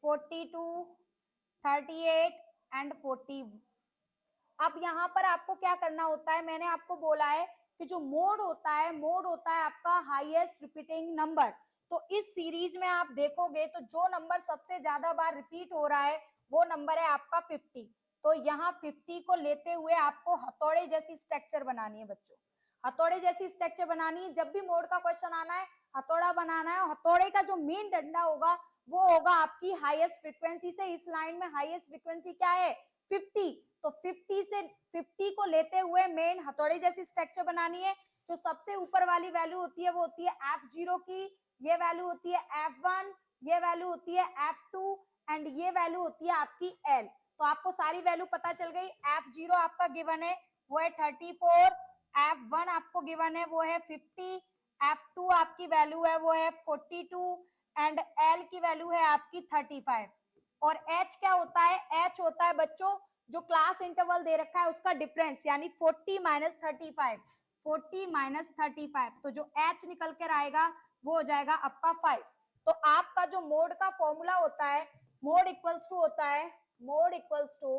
42, 38 एंड 40। अब यहाँ पर आपको क्या करना होता है, मैंने आपको बोला है कि जो मोड होता है आपका हाईएस्ट रिपीटिंग नंबर। तो इस सीरीज में आप देखोगे तो जो नंबर सबसे ज्यादा बार रिपीट हो रहा है वो नंबर है आपका 50। तो यहाँ 50 को लेते हुए आपको हथौड़े जैसी स्ट्रक्चर बनानी है बच्चों, हथौड़े जैसी स्ट्रक्चर बनानी है। जब भी मोड का क्वेश्चन आना है हथौड़ा बनाना है, और हथौड़े का जो मेन डंडा होगा वो होगा आपकी हाईएस्ट फ्रीक्वेंसी से। इस लाइन में हाईएस्ट फ्रीक्वेंसी क्या है 50, तो 50 को लेते हुए मेन हथौड़ी जैसी स्ट्रक्चर बनानी है। जो सबसे ऊपर वाली वैल्यू होती है वो होती है F0 की, ये वैल्यू होती है F1, ये वैल्यू होती है F2 एंड ये वैल्यू होती है आपकी L। तो आपको सारी वैल्यू पता चल गई। F0 आपका गिवन है वो है 34, F1 आपको गिवन है वो है 50, F2 आपकी वैल्यू है वो है 42 एंड L की वैल्यू है आपकी 35। और H क्या होता है? H होता है बच्चों जो क्लास इंटरवल दे रखा है उसका डिफरेंस, यानी 40 माइनस 35, 40 माइनस 35। तो जो H निकल कर आएगा वो हो जाएगा आपका 5। तो आपका जो मोड का फॉर्मूला होता है, मोड इक्वल्स टू होता है, मोड इक्वल्स टू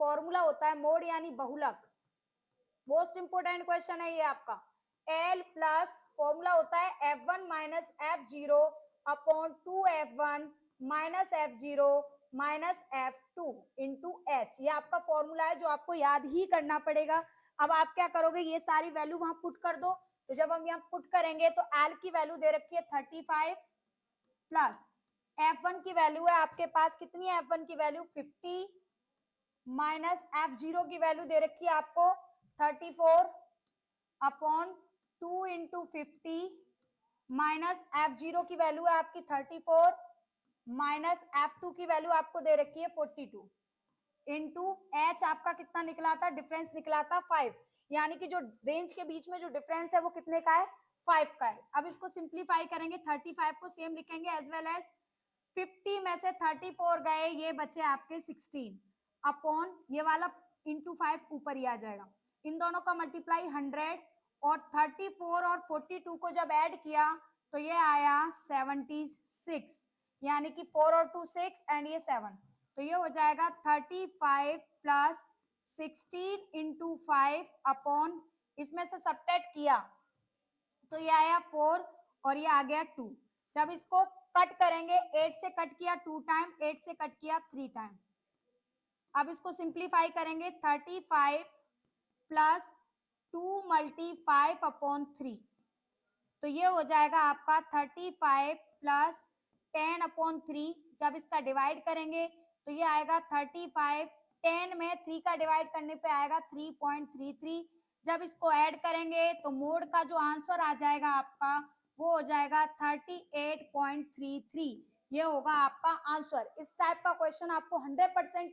फॉर्मूला होता है मोड यानी बहुलक। मोस्ट इंपोर्टेंट क्वेश्चन है ये आपका। L प्लस फॉर्मूला होता है F1 minus F0 upon 2F1 minus F0 minus F2 into H। ये आपका फॉर्मूला है जो आपको याद ही करना पड़ेगा। अब आप क्या करोगे, ये सारी वैल्यू वहां पुट कर दो। तो जब हम यहाँ पुट करेंगे तो L की वैल्यू दे रखी है 35 प्लस F1 की वैल्यू है आपके पास कितनी है? F1 की वैल्यू 50 माइनस F0 की वैल्यू दे रखी है आपको 34 अपॉन 2 इंटू 50 माइनस F0 की वैल्यू है आपकी 34 माइनस F2 की वैल्यू आपको दे रखी है 42 इंटू H आपका कितना निकला था? डिफरेंस निकला था 5। यानी कि जो रेंज के बीच में जो डिफरेंस है वो कितने का है? 5 का है। अब इसको सिंप्लीफाई करेंगे, 35 को सेम लिखेंगे एज वेल एज 50 में से 34 गए, ये बचे आपके 16 अपॉन ये वाला इंटू 5 ऊपर ही आ जाएगा। इन दोनों का मल्टीप्लाई 100 और 34 और 42 को जब ऐड किया तो ये आया 76, यानी कि 4 और 2 6 एंड ये 7। तो ये हो जाएगा 35 प्लस 16 इंटू 5 अपॉन, इसमें से सब्ट्रैक्ट किया तो ये आया 4 और ये आ गया 2। जब इसको कट करेंगे, 8 से कट किया 2 टाइम, 8 से कट किया 3 टाइम। अब इसको सिंप्लीफाई करेंगे, 35 प्लस 2 मल्टी 5 अपॉन 3। तो ये हो जाएगा आपका 35 प्लस 10 अपॉन 3। जब इसका डिवाइड करेंगे तो ये आएगा 35, 10 में 3 का डिवाइड करने पे आएगा 3.33। जब इसको ऐड करेंगे तो मोड का जो आंसर आ जाएगा आपका वो हो जाएगा 38.33। ये होगा आपका आंसर। इस टाइप का क्वेश्चन आपको 100%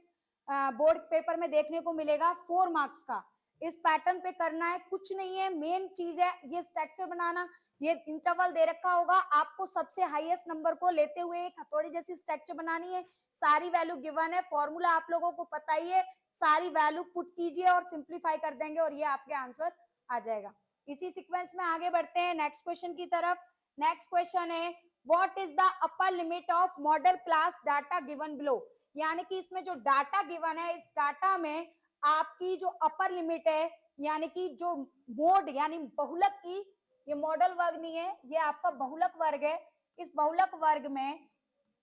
बोर्ड पेपर में देखने को मिलेगा 4 मार्क्स का। इस पैटर्न पे करना है, कुछ नहीं है, मेन चीज है ये स्ट्रक्चर बनाना। ये इंटरवल दे रखा होगा, आपको सबसे हाईएस्ट नंबर को लेते हुए एक हथौड़ी जैसी स्ट्रक्चर बनानी है। सारी वैल्यू गिवन है, फॉर्मूला आप लोगों को पता ही है, सारी वैल्यू पुट कीजिए और सिंप्लीफाई कर देंगे और ये आपके आंसर आ जाएगा। इसी सीक्वेंस में आगे बढ़ते हैं नेक्स्ट क्वेश्चन की तरफ। नेक्स्ट क्वेश्चन है what is the upper limit of model class data given below. यानी कि इसमें जो डाटा गिवन है, इस डाटा में आपकी जो अपर लिमिट है, यानी कि जो मोड यानी बहुलक की, ये मॉडल वर्ग नहीं है, ये आपका बहुलक वर्ग है। इस बहुलक वर्ग में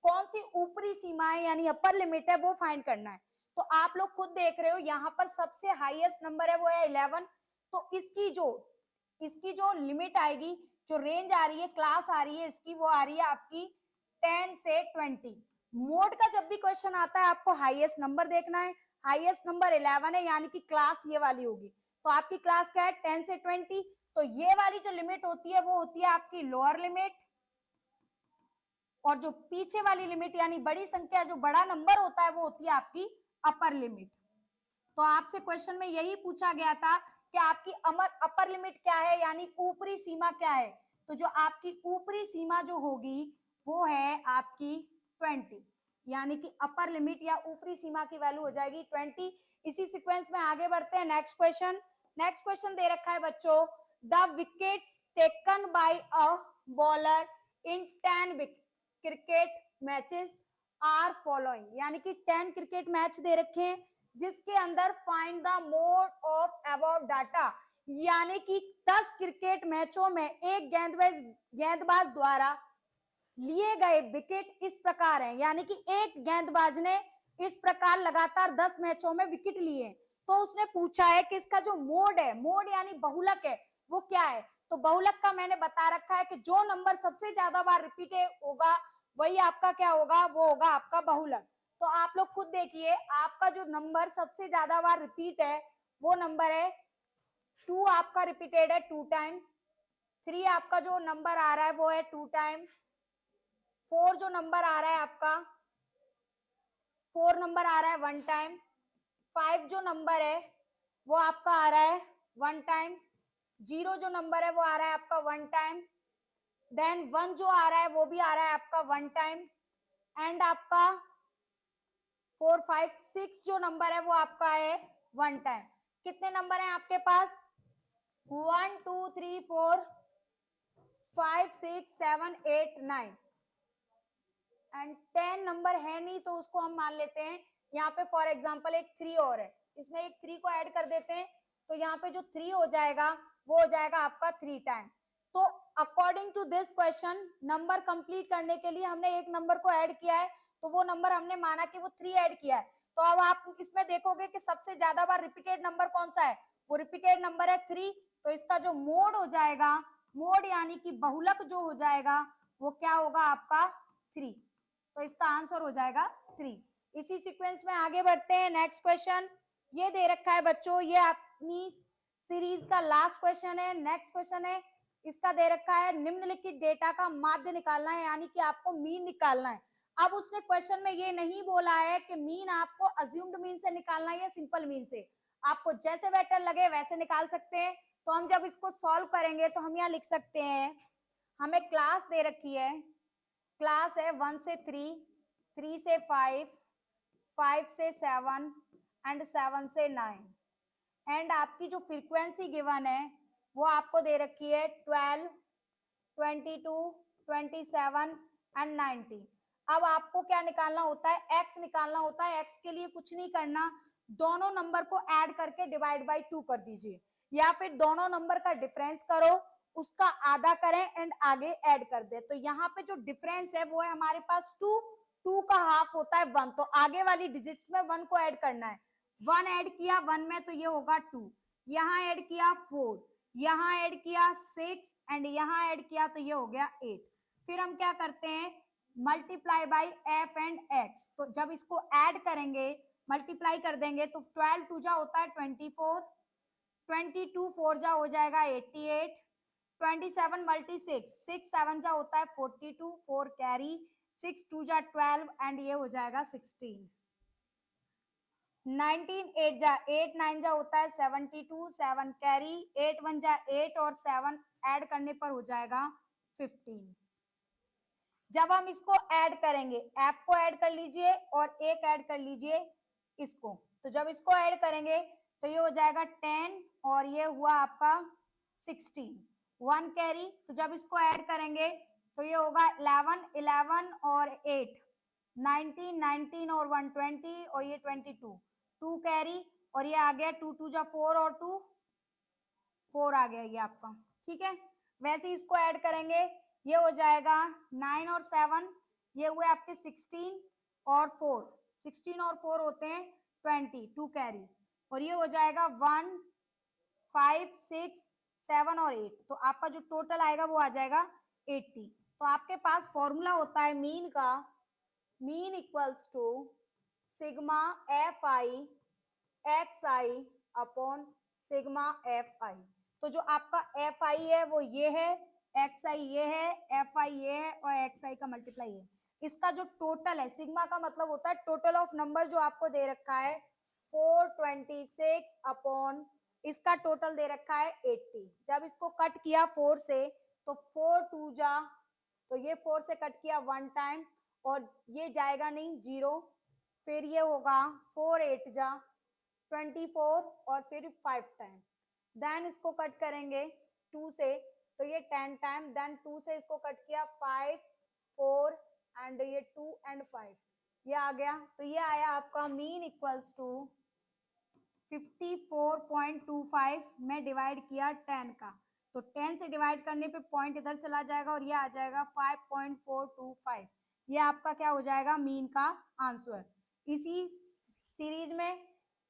कौन सी ऊपरी सीमा है यानी अपर लिमिट है वो फाइंड करना है। तो आप लोग खुद देख रहे हो यहाँ पर सबसे हाईएस्ट नंबर है वो है 11। तो इसकी जो लिमिट आएगी, जो रेंज आ रही है, क्लास आ रही है इसकी, वो आ रही है आपकी 10 से 20। मोड का जब भी क्वेश्चन आता है आपको हाईएस्ट नंबर देखना है। हाईएस्ट नंबर 11 है, यानी कि क्लास ये वाली होगी। तो आपकी क्लास क्या है? 10 से 20। तो ये वाली जो लिमिट होती है वो होती है आपकी लोअर लिमिट, और जो पीछे वाली लिमिट यानी बड़ी संख्या, जो बड़ा नंबर होता है, वो होती है आपकी अपर लिमिट। तो आपसे क्वेश्चन में यही पूछा गया था कि आपकी अपर लिमिट क्या है, यानी ऊपरी सीमा क्या है। तो जो आपकी ऊपरी सीमा जो होगी वो है आपकी 20, यानी कि अपर लिमिट या ऊपरी सीमा की वैल्यू हो जाएगी 20। इसी सीक्वेंस में आगे बढ़ते हैं नेक्स्ट क्वेश्चन। नेक्स्ट क्वेश्चन दे रखा है बच्चों, the wickets taken by a bowler in 10 cricket matches are following. यानी कि 10 क्रिकेट मैच दे रखे हैं जिसके अंदर find the mode of above data. यानी कि 10 क्रिकेट मैचों में एक गेंदबाज द्वारा लिए गए विकेट इस प्रकार हैं। यानी कि एक गेंदबाज ने इस प्रकार लगातार 10 मैचों में विकेट लिए। तो उसने पूछा है कि इसका जो मोड है, मोड यानी बहुलक है, वो क्या है। तो बहुलक का मैंने बता रखा है कि जो नंबर सबसे ज्यादा बार रिपीट होगा वही आपका क्या होगा, वो होगा आपका बहुलक। तो आप लोग खुद देखिए, आपका जो नंबर सबसे ज्यादा बार रिपीट है वो नंबर है 2, आपका रिपीटेड है 2 टाइम। 3 आपका जो नंबर आ रहा है वो है 2 टाइम। 4 जो नंबर आ रहा है आपका 4 नंबर आ रहा है 1 टाइम। 5 जो नंबर है वो आपका आ रहा है 1 टाइम। 0 जो नंबर है वो आ रहा है आपका 1 टाइम। देन 1 जो आ रहा है वो भी आ रहा है आपका 1 टाइम। एंड आपका 4 5 6 जो नंबर है वो आपका है 1 टाइम। कितने नंबर हैं आपके पास? 1 2 3 4 5 6 7 8 9 एंड 10 नंबर है नहीं, तो उसको हम मान लेते हैं यहाँ पे फॉर एग्जांपल एक 3 और है, इसमें एक 3 को ऐड कर देते हैं, तो यहाँ पे जो 3 हो जाएगा वो हो जाएगा आपका 3 टाइम। तो according to this question number complete करने के लिए हमने एक नंबर को ऐड किया है, तो वो नंबर हमने माना कि वो 3 ऐड किया है। तो अब आप इसमें देखोगे कि सबसे ज्यादा बार रिपीटेड नंबर कौन सा है, वो रिपीटेड नंबर है 3। तो इसका जो मोड हो जाएगा, मोड यानी कि बहुलक जो हो जाएगा वो क्या होगा आपका 3। तो इसका आंसर हो जाएगा 3। इसी सीक्वेंस में आगे बढ़ते हैं। नेक्स्ट क्वेश्चन ये दे रखा है बच्चों, ये अपनी सीरीज का लास्ट क्वेश्चन है। नेक्स्ट क्वेश्चन है, इसका दे रखा है निम्नलिखित डेटा का माध्य निकालना है, यानी कि आपको मीन निकालना है। अब उसने क्वेश्चन में ये नहीं बोला है कि मीन आपको अज्यूम्ड मीन से निकालना है या सिंपल मीन से, आपको जैसे बेटर लगे वैसे निकाल सकते हैं। तो हम जब इसको सॉल्व करेंगे तो हम यहाँ लिख सकते हैं, हमें क्लास दे रखी है, क्लास है 1 से 3, 3 से 5, 5 से 7 एंड 7 से 9। एंड आपकी जो फ्रीक्वेंसी गिवन है वो आपको दे रखी है 12, 22, 27 एंड 90। अब आपको क्या निकालना होता है, x निकालना होता है। x के लिए कुछ नहीं करना, दोनों नंबर को ऐड करके डिवाइड बाय 2 कर दीजिए, या फिर दोनों नंबर का डिफरेंस करो, उसका आधा करें एंड आगे ऐड कर दे। तो यहाँ पे जो डिफरेंस है वो है हमारे पास 2, 2 का हाफ होता है 1, तो आगे वाली डिजिट्स में 1 को ऐड करना है। 1 ऐड किया 1 में तो ये होगा 2, यहाँ ऐड किया 4, यहाँ ऐड किया 6 एंड यहाँ ऐड किया तो ये हो गया 8। फिर हम क्या करते हैं, multiply by f and x। तो जब इसको ऐड करेंगे, मल्टीप्लाई कर देंगे तो 12 2 जा होता है 24, 22 4 जा हो जाएगा 88, 27 मल्टी 6, 6 7 जा होता है 42, 4 कैरी, 6 2 जा 12 एंड ये हो जाएगा 16। 19 8 जा 8 9 जा होता है 72, 7 कैरी, 8 1 जा 8 और 7 ऐड करने पर हो जाएगा 15। जब हम इसको ऐड करेंगे, f को ऐड कर लीजिए और एक ऐड कर लीजिए इसको, तो जब इसको ऐड करेंगे तो ये हो जाएगा 10 और ये हुआ आपका 16, 1 कैरी। तो जब इसको ऐड करेंगे तो ये होगा 11, 11 और 8 19, 19 और 1 20 और ये 22, 2 कैरी और ये आ गया 2 2 जा 4 और 2 4 आ गया ये आपका, ठीक है। वैसे ही इसको ऐड करेंगे, ये हो जाएगा 9 और 7, ये हुए आपके 16 और 4, 16 और 4 होते हैं 20, 2 कैरी और ये हो जाएगा 1 5 6 7 और 8। तो आपका जो टोटल आएगा वो आ जाएगा 80। तो आपके पास फॉर्मूला होता है मीन का, mean equals to sigma F I X I upon sigma F I. तो जो आपका एफ आई है वो ये है, एक्स आई ये है, एफ आई ये है और एक्स आई का मल्टीप्लाई है। इसका जो टोटल है, सिग्मा का मतलब होता है टोटल ऑफ नंबर जो आपको दे रखा है 426 अपॉन इसका टोटल दे रखा है 80। जब इसको कट किया 4 से तो 4 2 जा, तो ये 4 से कट किया 1 टाइम और ये जाएगा नहीं 0, फिर ये होगा 4 8 जा 24 और फिर 5 टाइम, देन इसको कट करेंगे 2 से तो ये 10 टाइम, देन 2 से इसको कट किया 5 4 एंड ये 2 एंड 5 ये आ गया। तो ये आया आपका मीन इक्वल्स टू 54.25 में डिवाइड किया 10 का, तो 10 से डिवाइड करने पे पॉइंट इधर चला जाएगा और ये आ जाएगा 5.425। ये आपका क्या हो जाएगा, मीन का आंसर। इसी सीरीज में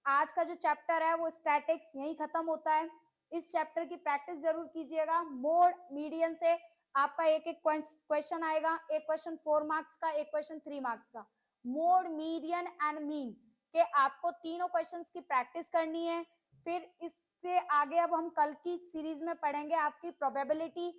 आज का जो चैप्टर है वो स्टैटिक्स यही खत्म होता है। इस चैप्टर की प्रैक्टिस जरूर कीजिएगा। मोड मीडियन से आपका एक एक क्वेश्चन आएगा, एक क्वेश्चन 4 मार्क्स का, एक क्वेश्चन 3 मार्क्स का। मोड, मीडियन एंड मीन के आपको तीनों क्वेश्चंस की प्रैक्टिस करनी है। फिर इससे आगे अब हम कल की सीरीज में पढ़ेंगे आपकी प्रोबेबिलिटी